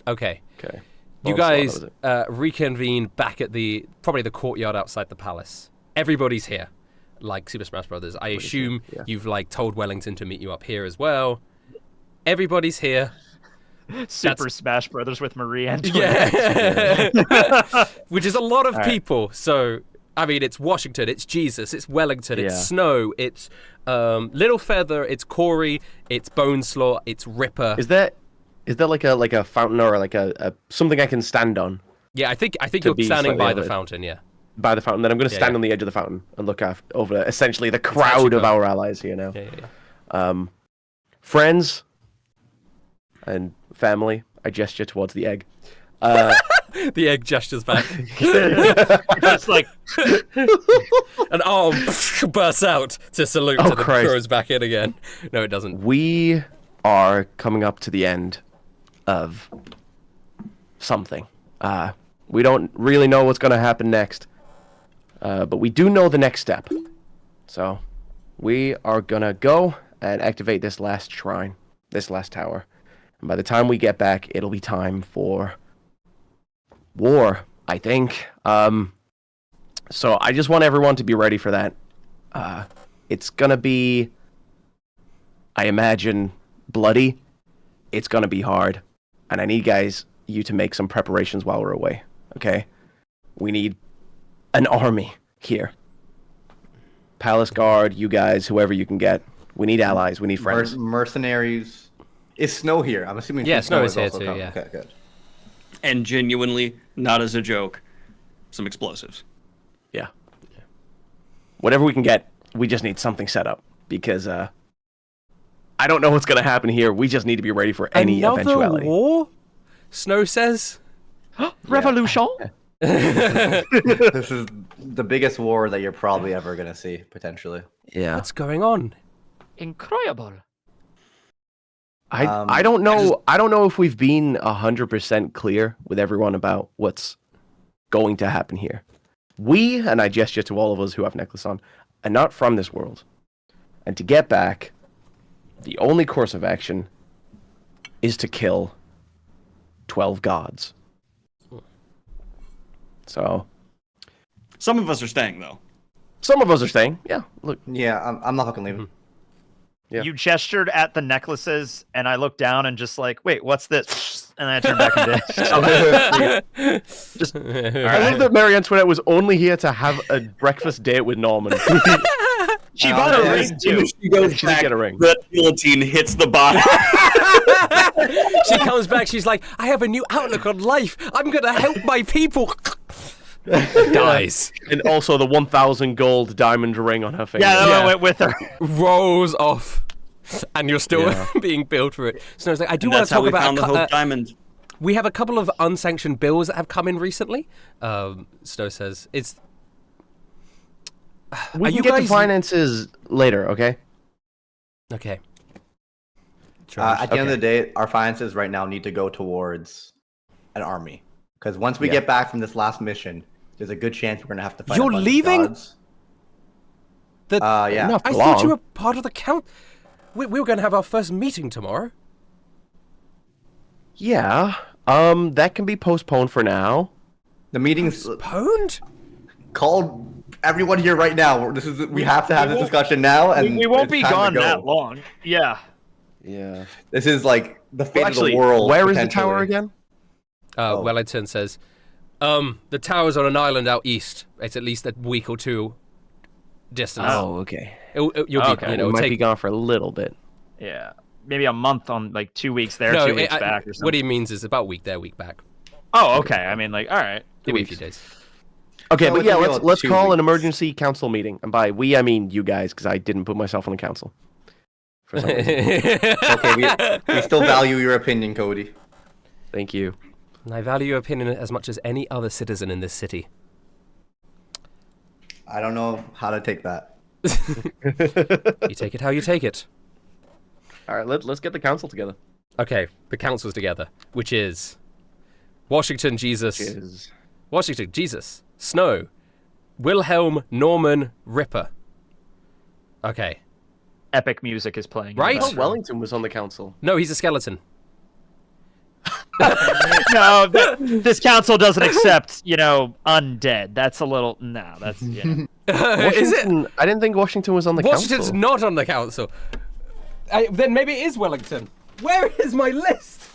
Okay. Okay. You Well, so guys that was it. reconvene back at probably the courtyard outside the palace. Everybody's here, like Super Smash Brothers. I assume here, yeah. you've like told Wellington to meet you up here as well. Everybody's here. Super Smash Brothers with Marie Antoinette. Yeah. Which is a lot of people. So, I mean, it's Washington, it's Jesus, it's Wellington, it's Yeah. Snow, it's Littlefeather, it's Corey, it's Boneslaw, it's Ripper. Is there like a fountain or like a something I can stand on Yeah, I think to you're be standing slightly by the elevated? fountain, yeah. by the fountain? Then I'm going to stand yeah. on the edge of the fountain and look over essentially the crowd of Hachiko. our allies here now. Yeah. Friends and family, I gesture towards the egg. The egg gestures back. It's like, An arm bursts out to salute Oh, to the Christ. throws back in again. No, it doesn't. We are coming up to the end of something. We don't really know what's going to happen next, but we do know the next step. So we are going to go and activate this last shrine, this last tower. And by the time we get back, it'll be time for war, I think. So I just want everyone to be ready for that. It's going to be, I imagine, bloody. It's going to be hard. And I need you to make some preparations while we're away. Okay? We need an army here. Palace Guard, you guys, whoever you can get. We need allies. We need friends. Mercenaries. Is Snow here? I'm assuming. Yeah, Snow is is here also too, coming. yeah. Okay, good. And genuinely, not as a joke, some explosives. Yeah. Whatever we can get, we just need something set up. Because I don't know what's going to happen here. We just need to be ready for any eventuality. war? Snow says. revolution? This is the biggest war that you're probably ever gonna see, potentially. Yeah. What's going on? Incredible. I don't know. I don't know if we've been 100% clear with everyone about what's going to happen here. We, and I gesture to all of us who have necklace on, are not from this world. And to get back, the only course of action is to kill 12 gods So Some of us are staying though. some of us are staying. Yeah, look. Yeah, I'm not fucking leaving. Yeah. You gestured at the necklaces, and I looked down and just like, wait, what's this? And then I turned back and did. Just, I love that Marie Antoinette was only here to have a breakfast date with Norman. She bought a ring too. She goes She did back. get a ring. The guillotine hits the bottom. She comes back. She's like, I have a new outlook on life. I'm gonna help my people. Dies. And also the 1,000 gold diamond ring on her finger. Yeah, that Yeah. one went with her. Rolls off. And you're still Yeah. being billed for it. So I was like, I do And want that's to how talk we about found the Hope Diamond. we have a couple of unsanctioned bills that have come in recently. Snow says it's. We Are can you get to guys finances later, okay? okay? At the end of the day, our finances right now need to go towards an army. Because once we Yeah. get back from this last mission, there's a good chance we're gonna have to fight. You're a bunch leaving? Of gods. The- Yeah. Not I for thought you long. were part of the count. We were going to have our first meeting tomorrow. Yeah. That can be postponed for now. The meeting's Pwned? called. Everyone here right now. We have to have this discussion now, and We won't it's be time to gone go. that long. Yeah. Yeah. This is like the fate Well, actually, of the world. where is the tower potentially. again? Wellington says, the tower's on an island out east. It's at least a week or two distance. Oh, okay. You'll be, Okay. you It know, might take. be gone for a little bit. Yeah. Maybe a month on like 2 weeks there, No, 2 weeks back or something. what he means is about a week there, week back. Oh, okay. I mean, like, all right. Give me a few days. Okay, So but it's yeah, gonna be let's about let's 2 call an weeks. emergency council meeting. And by we, I mean you guys, because I didn't put myself on the council. For some reason. Okay, we still value your opinion, Cody. Thank you. And I value your opinion as much as any other citizen in this city. I don't know how to take that. You take it how you take it. All right, let's get the council together. Okay, the council's together, which is Washington, Jesus, Washington, Jesus, Snow, Wilhelm, Norman, Ripper. Okay. Epic music is playing. in the Right? Oh, background. Wellington was on the council. No, he's a skeleton. No, this council doesn't accept, undead. That's a little. No, that's. Yeah. Is it? Washington, I didn't think Washington was on the Washington's council. not on the council. Then maybe it is Wellington. Where is my list?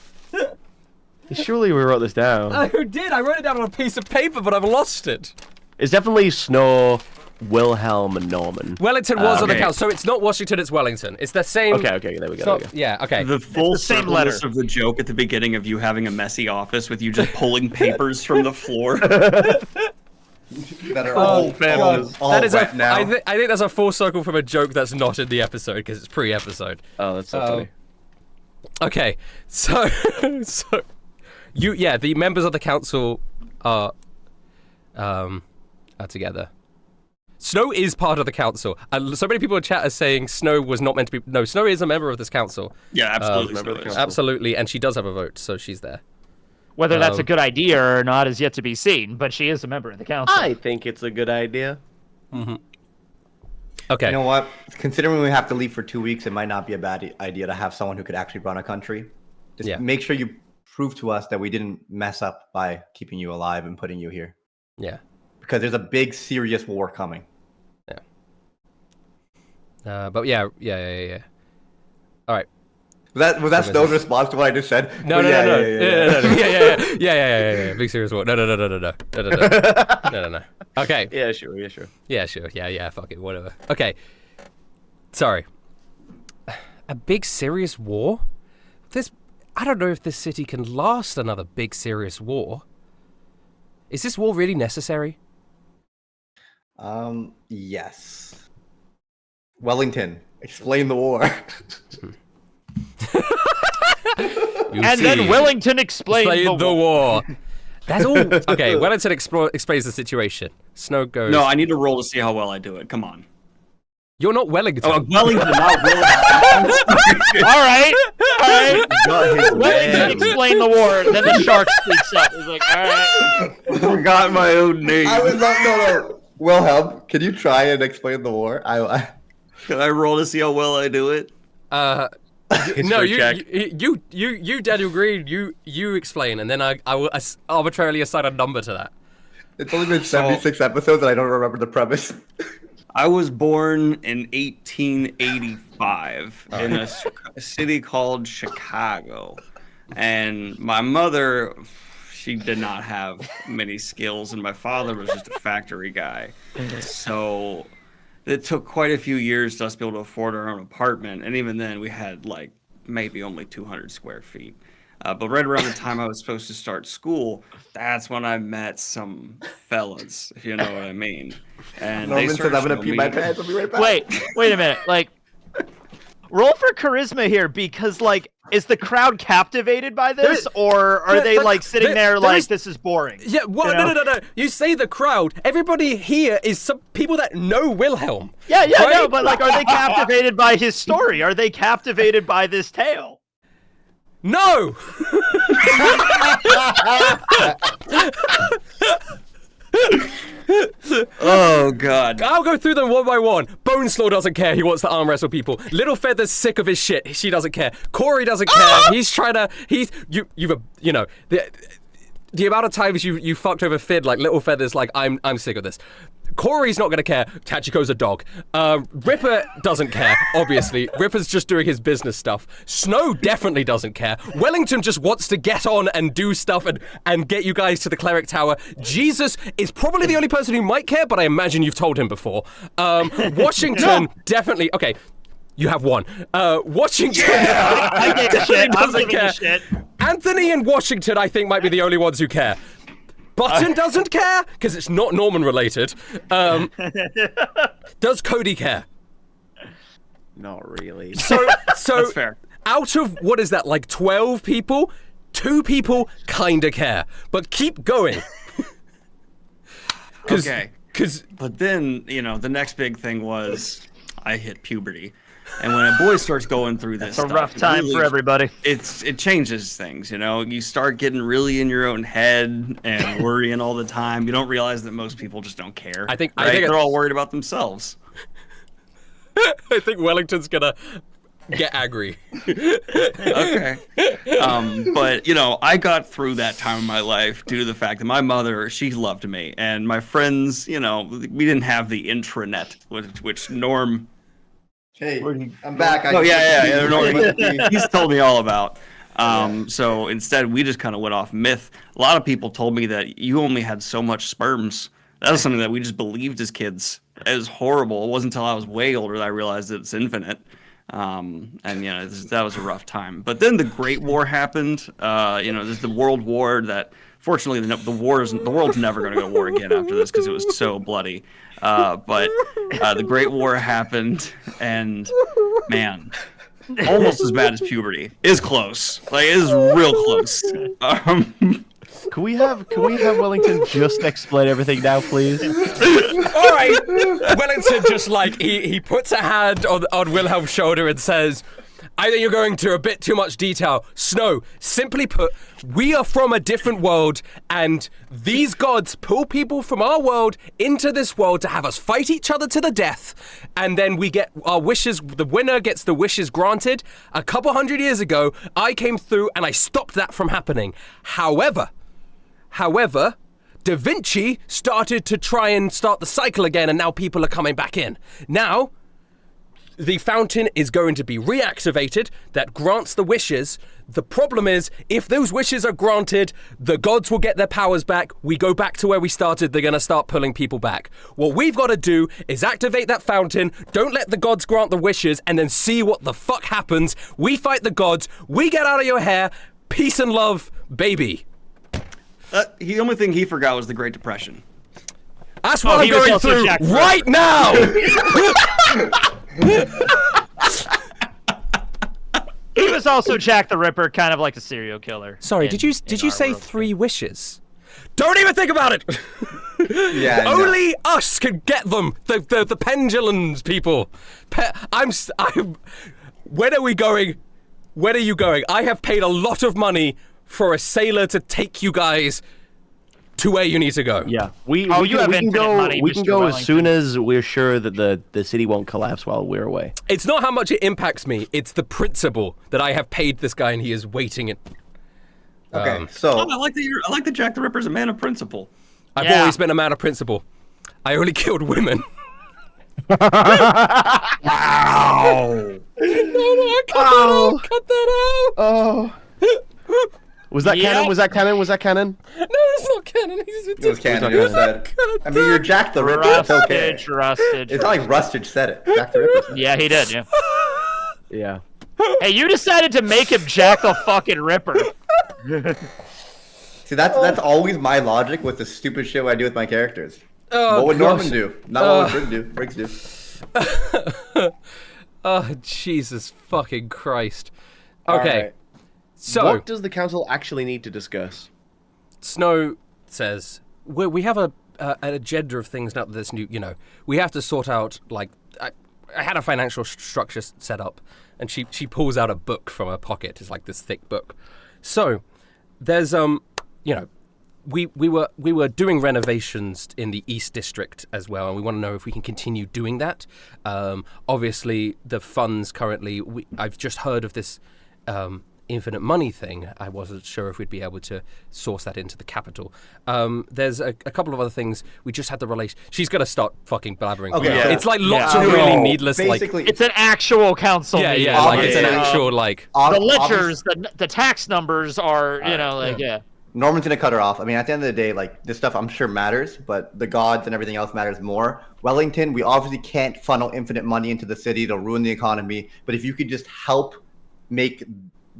Surely we wrote this down. I did. I wrote it down on a piece of paper, but I've lost it. It's definitely Snow, Wilhelm, and Norman. Wellington was on the Okay. council, so it's not Washington, it's Wellington. It's the same. Okay, there we go. So, there we go. yeah, okay. The full the same circleness letter. of the joke at the beginning of you having a messy office with you just pulling papers from the floor. That are all That is wet now. I think that's a full circle from a joke that's not in the episode because it's pre-episode. Oh, that's so funny. Okay, so the members of the council are together. Snow is part of the council, and so many people in chat are saying Snow was not meant to be. No, Snow is a member of this council. Yeah, absolutely. remember the so it is. council. Absolutely, and she does have a vote, so she's there. Whether that's a good idea or not is yet to be seen, but she is a member of the council. I think it's a good idea. Okay. You know what? Considering we have to leave for 2 weeks, it might not be a bad idea to have someone who could actually run a country. Just Yeah. make sure you prove to us that we didn't mess up by keeping you alive and putting you here. Yeah. Because there's a big, serious war coming. But yeah. All right. Was that Snow's response to what I just said? No. But Yeah. Big serious war. No. Okay. Yeah, sure. Yeah, sure. Yeah. Fuck it. Whatever. Okay. Sorry. A big serious war? I don't know if this city can last another big serious war. Is this war really necessary? Yes. Wellington, explain the war. And then Wellington explained the war. That's all. Okay, Wellington explains the situation. Snow goes. No, I need to roll to see how well I do it. Come on. You're not Wellington. Oh, Wellington, not Wellington. All right. Got his Wellington name. explained the war. Then the shark speaks up. He's like, all right. Forgot my own name. I would love no. Wilhelm, can you try and explain the war? Can I roll to see how well I do it? No, you, Daniel Green, you explain, and then I will arbitrarily assign a number to that. It's only been 76 episodes and I don't remember the premise. I was born in 1885 in a city called Chicago. And my mother, she did not have many skills, and my father was just a factory guy. So it took quite a few years to us to be able to afford our own apartment. And even then, we had like maybe only 200 square feet. But right around the time I was supposed to start school, that's when I met some fellas, if you know what I mean. And Norman they says, I'm started gonna pee my pants. I'll be right back. Wait a minute. Like, roll for charisma here, because like, is the crowd captivated by this, or are they like sitting there like this is boring? Yeah, well, you know? no. You say the crowd. Everybody here is some people that know Wilhelm. Yeah, right? no, but like, are they captivated by his story? Are they captivated by this tale? No! Oh, God. I'll go through them one by one. Boneslaw doesn't care. He wants to arm wrestle people. Little Feather's sick of his shit. She doesn't care. Corey doesn't care. He's trying to... The amount of times you fucked over Finn, like Little Feather's like, I'm sick of this. Corey's not gonna care. Tachiko's a dog. Ripper doesn't care, obviously. Ripper's just doing his business stuff. Snow definitely doesn't care. Wellington just wants to get on and do stuff and get you guys to the Cleric Tower. Jesus is probably the only person who might care, but I imagine you've told him before. Washington, definitely. Okay, you have one. Washington I gave a shit. I'm doesn't giving care. a shit. Anthony and Washington, I think, might be the only ones who care. Button doesn't care, because it's not Norman related. Does Cody care? Not really. So That's fair. Out of, what is that, like 12 people, 2 people kinda care. But keep going. Okay. Because But then, the next big thing was I hit puberty. And when a boy starts going through this It's a rough time for everybody. It changes things, You start getting really in your own head and worrying all the time. You don't realize that most people just don't care. I think they're all worried about themselves. I think Wellington's gonna get angry. Okay. But, I got through that time in my life due to the fact that my mother, she loved me. And my friends, we didn't have the intranet, which Norm... Hey, I'm back. He's told me all about. So instead, we just kind of went off myth. A lot of people told me that you only had so much sperms. That was something that we just believed as kids. It was horrible. It wasn't until I was way older that I realized that it's infinite. That was a rough time. But then the Great War happened. There's the World War that, fortunately, the world's never going to go to war again after this because it was so bloody. But the Great War happened, and man, almost as bad as puberty. Is close. Like, it is real close. Can we have Wellington just explain everything now, please? All right. Wellington just like he puts a hand on Wilhelm's shoulder and says, I think you're going to a bit too much detail. Snow, simply put, we are from a different world, and these gods pull people from our world into this world to have us fight each other to the death, and then we get our wishes, the winner gets the wishes granted. A couple hundred years ago, I came through and I stopped that from happening. However, Da Vinci started to try and start the cycle again, and now people are coming back in. Now, the fountain is going to be reactivated. That grants the wishes. The problem is, if those wishes are granted, the gods will get their powers back. We go back to where we started. They're going to start pulling people back. What we've got to do is activate that fountain. Don't let the gods grant the wishes, and then see what the fuck happens. We fight the gods. We get out of your hair. Peace and love, baby. The only thing he forgot was the Great Depression. That's what I'm going through right now. He was also Jack the Ripper, kind of like a serial killer. Sorry, did you say 3 wishes? Don't even think about it. Yeah. Only us can get them. The pendulums, people. When are we going? When are you going? I have paid a lot of money for a sailor to take you guys to where you need to go. Yeah, we can go as soon as we're sure that the city won't collapse while we're away. It's not how much it impacts me. It's the principle that I have paid this guy and he is waiting. Okay, so I like that Jack the Ripper's a man of principle. I've always been a man of principle. I only killed women. Wow. No, cut that out. Oh. Was that canon? Was that canon? Was that canon? No, it's not canon. It was canon. It was said. I mean, you're Jack the Ripper. It's okay. Rustage. It's not like Rustage said it. Jack the Ripper said it. Yeah, he did. Yeah. Yeah. Hey, you decided to make him Jack the fucking Ripper. See, that's always my logic with the stupid shit I do with my characters. Oh, what would Norman do? Not what would Briggs do. Oh, Jesus fucking Christ. Okay. Right. So, what does the council actually need to discuss? Snow says, we have an agenda of things now that there's new, we have to sort out, like, I had a financial structure set up, and she pulls out a book from her pocket. It's like this thick book. So, there's, we were doing renovations in the East District as well, and we want to know if we can continue doing that. Obviously, the funds currently, I've just heard of this infinite money thing. I wasn't sure if we'd be able to source that into the capital. There's a couple of other things. We just had the relation. She's gonna start fucking blabbering. Okay, yeah. It's like lots of really needless. Basically, It's an actual council meeting. Yeah, like it's an actual like. The ledgers, the tax numbers are, Norman's gonna cut her off. I mean, at the end of the day, like, this stuff I'm sure matters, but the gods and everything else matters more. Wellington, we obviously can't funnel infinite money into the city. It'll ruin the economy. But if you could just help make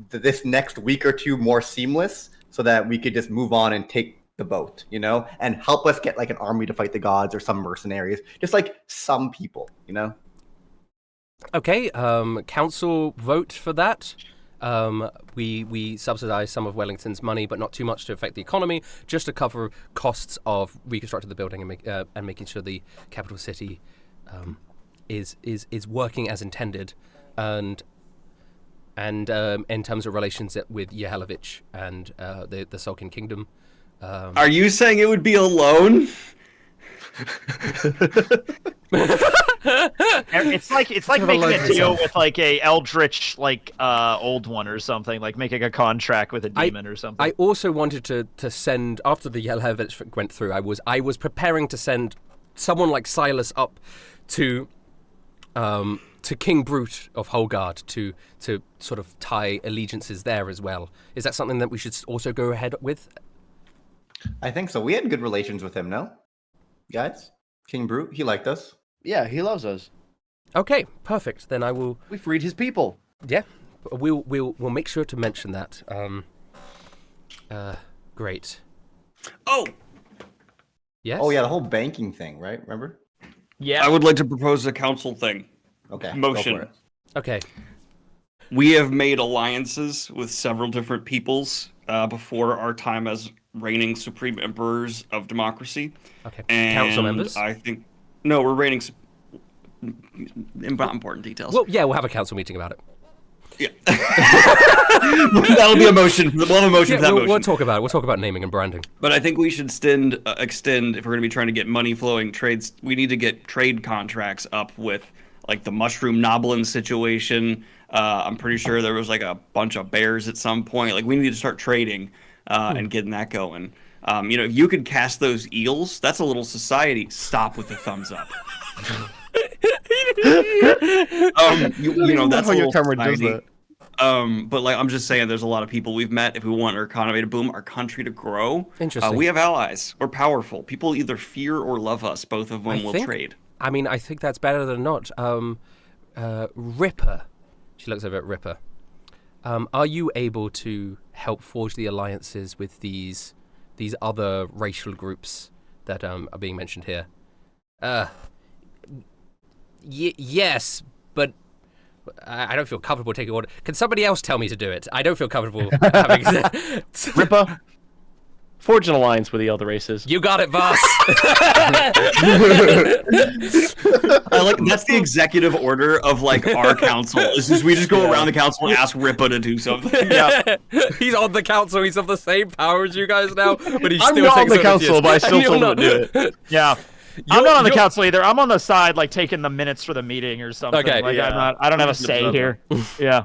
this next week or two more seamless, so that we could just move on and take the boat, and help us get like an army to fight the gods or some mercenaries, just like some people, Okay, council vote for that. We subsidize some of Wellington's money, but not too much to affect the economy, just to cover costs of reconstructing the building and making sure the capital city is working as intended, and in terms of relations with Yehelovich and the Sulcan Kingdom. Are you saying it would be a loan? It's like making a deal with like a eldritch old one or something, like making a contract with a demon or something. I also wanted to send, after the Yehelovich went through, I was preparing to send someone like Silas up to King Brute of Holgard to sort of tie allegiances there as well. Is that something that we should also go ahead with? I think so. We had good relations with him, no? Guys? King Brute, he liked us. Yeah, he loves us. Okay, perfect. Then I will. We freed his people. Yeah, we'll make sure to mention that. Great. Oh. Yes. Oh yeah, the whole banking thing, right? Remember? Yeah. I would like to propose a council thing. Okay. Motion. Go for it. Okay. We have made alliances with several different peoples before our time as reigning supreme emperors of democracy. Okay. And council members? I think no, we're reigning. Important details. Well, yeah, we'll have a council meeting about it. Yeah. That'll be a motion. We'll have a motion for that motion. We'll talk about it. We'll talk about naming and branding. But I think we should extend if we're going to be trying to get money flowing trades. We need to get trade contracts up with like the mushroom noblin situation. I'm pretty sure there was like a bunch of bears at some point. Like we need to start trading and getting that going. If you could cast those eels, that's a little society. Stop with the thumbs up. That's how your camera does that. But like I'm just saying, there's a lot of people we've met. If we want our economy to boom, our country to grow, interesting. We have allies. We're powerful. People either fear or love us. Both of them will trade. I mean, I think that's better than not. Ripper. She looks over at Ripper. Are you able to help forge the alliances with these other racial groups that are being mentioned here? Yes, but I don't feel comfortable taking order. Can somebody else tell me to do it? I don't feel comfortable having... Ripper, forge an alliance with the other races. You got it, boss. That's the executive order of like our council. Is just we just go around the council and ask Ripper to do something. Yeah. He's on the council. He's of the same power as you guys now, but he's I'm still not on the council, but I still told him to do it. Yeah. I'm not on the council either. I'm on the side, like taking the minutes for the meeting or something. Okay. Like, I don't have a say here. Yeah.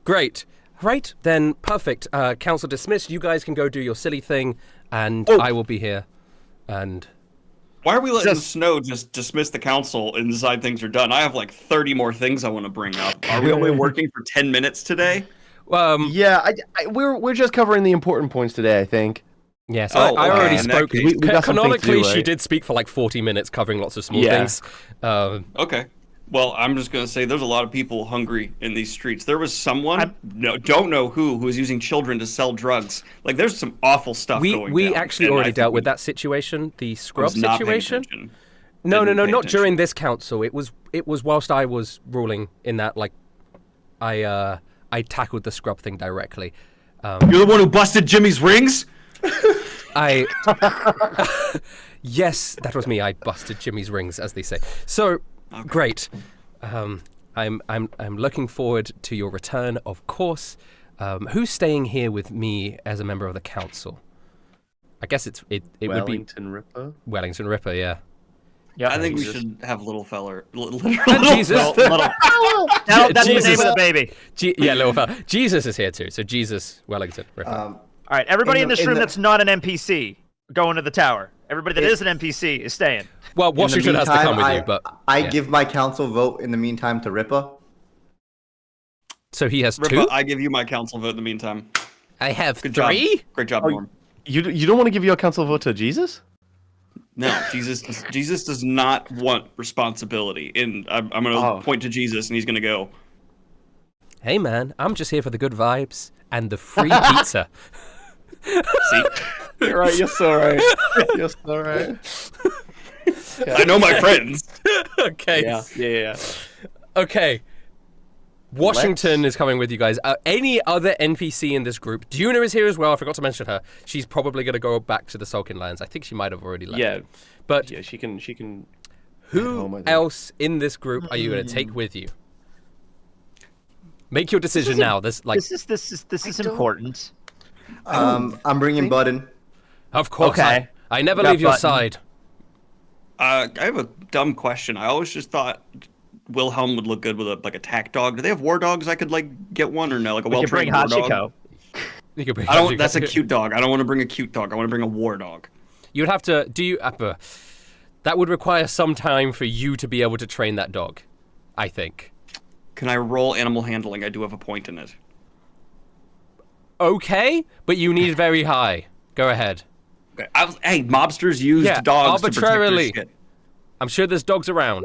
Great. Right, then perfect. Council dismissed. You guys can go do your silly thing, and I will be here. And why are we letting Snow just dismiss the council and decide things are done? I have like 30 more things I want to bring up. Are we only working for 10 minutes today? Yeah, we're just covering the important points today, I think. Yeah, so I already spoke. We got canonically, do, right? she did speak for like 40 minutes, covering lots of small things. Okay. Well, I'm just going to say there's a lot of people hungry in these streets. There was someone, don't know who was using children to sell drugs. Like, there's some awful stuff going down. We actually already dealt with that situation, the scrub situation. No, not during this council. It was whilst I was ruling in that, like, I tackled the scrub thing directly. You're the one who busted Jimmy's rings? Yes, that was me. I busted Jimmy's rings, as they say. So, great. I'm looking forward to your return, of course. Who's staying here with me as a member of the council? I guess it would be Wellington Ripper. Wellington Ripper, yeah. Yeah, I think we should have little feller. Jesus. That's the name of the baby. Little fella. Jesus is here too. So Jesus, Wellington Ripper. All right, everybody in this room that's not an NPC, going to the tower. Everybody that is an NPC is staying. Well, Washington has to come with you, but I give my council vote in the meantime to Ripper. So he has Ripper, 2? I give you my council vote in the meantime. I have Good 3? Job. Great job, Norm. You don't want to give your council vote to Jesus? No, Jesus does not want responsibility. And I'm going to point to Jesus, and he's going to go. Hey, man, I'm just here for the good vibes and the free pizza. See? You're right. You're so right. You're so right. Yeah. I know my friends. Okay. Yeah. Okay. Washington is coming with you guys. Any other NPC in this group? Duna is here as well. I forgot to mention her. She's probably going to go back to the Sulkin Lands. I think she might have already left. Yeah. But yeah, she can. Who else in this group are you going to take with you? Make your decision now. This is important. I'm bringing Button. Of course. Okay. I never leave your side. I have a dumb question. I always just thought Wilhelm would look good with a tack dog. Do they have war dogs? I could get one or no, like a well-trained war dog. You could bring Hachiko. That's a cute dog. I don't want to bring a cute dog. I want to bring a war dog. You would have to. That would require some time for you to be able to train that dog, I think. Can I roll animal handling? I do have a point in it. Okay, but you need very high. Go ahead. Okay. Hey, mobsters used dogs arbitrarily. To protect their shit. I'm sure there's dogs around.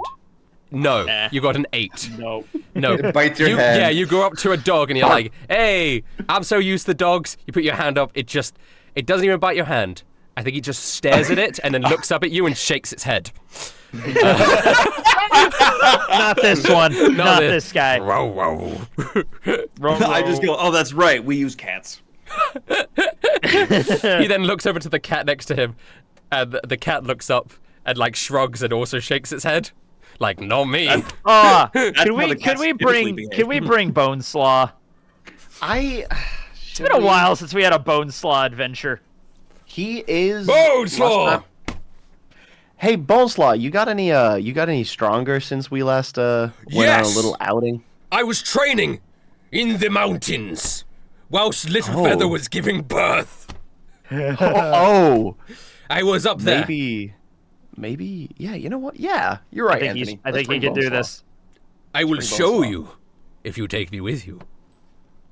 No, you got an 8. No. It bites your head. Yeah, you go up to a dog and you're like, "Hey, I'm so used to dogs." You put your hand up. It doesn't even bite your hand. I think he just stares at it and then looks up at you and shakes its head. Not this one. Not this guy. Row, row. I just go, "Oh, that's right. We use cats." He then looks over to the cat next to him, and the cat looks up and shrugs and also shakes its head, like, "Not me." Can we bring Bone Slaw? It's been a while since we had a Bone Slaw adventure. He is Bone Slaw. Hey, Bone Slaw, you got any stronger since we last went on a little outing? I was training in the mountains whilst Little Feather was giving birth. I was up there. Maybe, yeah, you know what? Yeah, you're right, Anthony. I think he can do this. I will show you if you take me with you.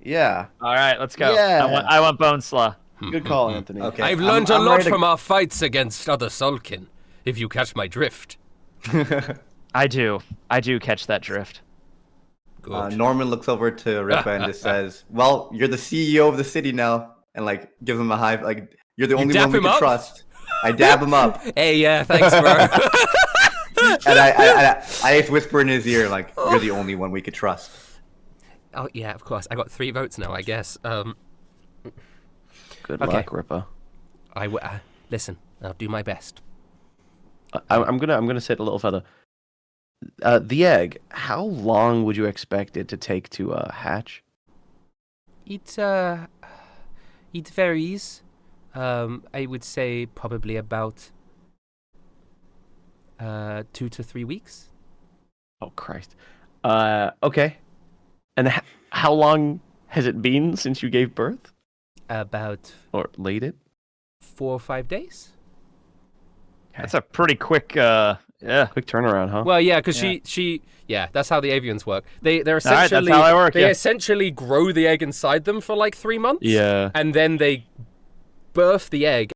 Yeah. All right, let's go. Yeah. I want Bone Slaw. Good call, Anthony. Okay. I've learned a lot from our fights against other Sulkin, if you catch my drift. I do catch that drift. Good. Norman looks over to Ripper and just says, "Well, you're the CEO of the city now," and gives him a high. You're the only one we can trust. I dab him up. Hey, yeah, thanks, bro. And I just whisper in his ear, "You're the only one we could trust." Oh yeah, of course. I got 3 votes now, I guess. Good luck, Ripper. Listen. I'll do my best. I'm gonna say to Little Feather. The egg. How long would you expect it to take to hatch? It varies. I would say probably about 2 to 3 weeks. Oh Christ. Okay. And how long has it been since you gave birth? About Or laid it? 4 or 5 days. That's a pretty quick. Yeah. Quick turnaround, huh? Well, yeah, because yeah, that's how the avians work. They're essentially that's how they work, they yeah. essentially grow the egg inside them for like 3 months. Yeah. And then they birth the egg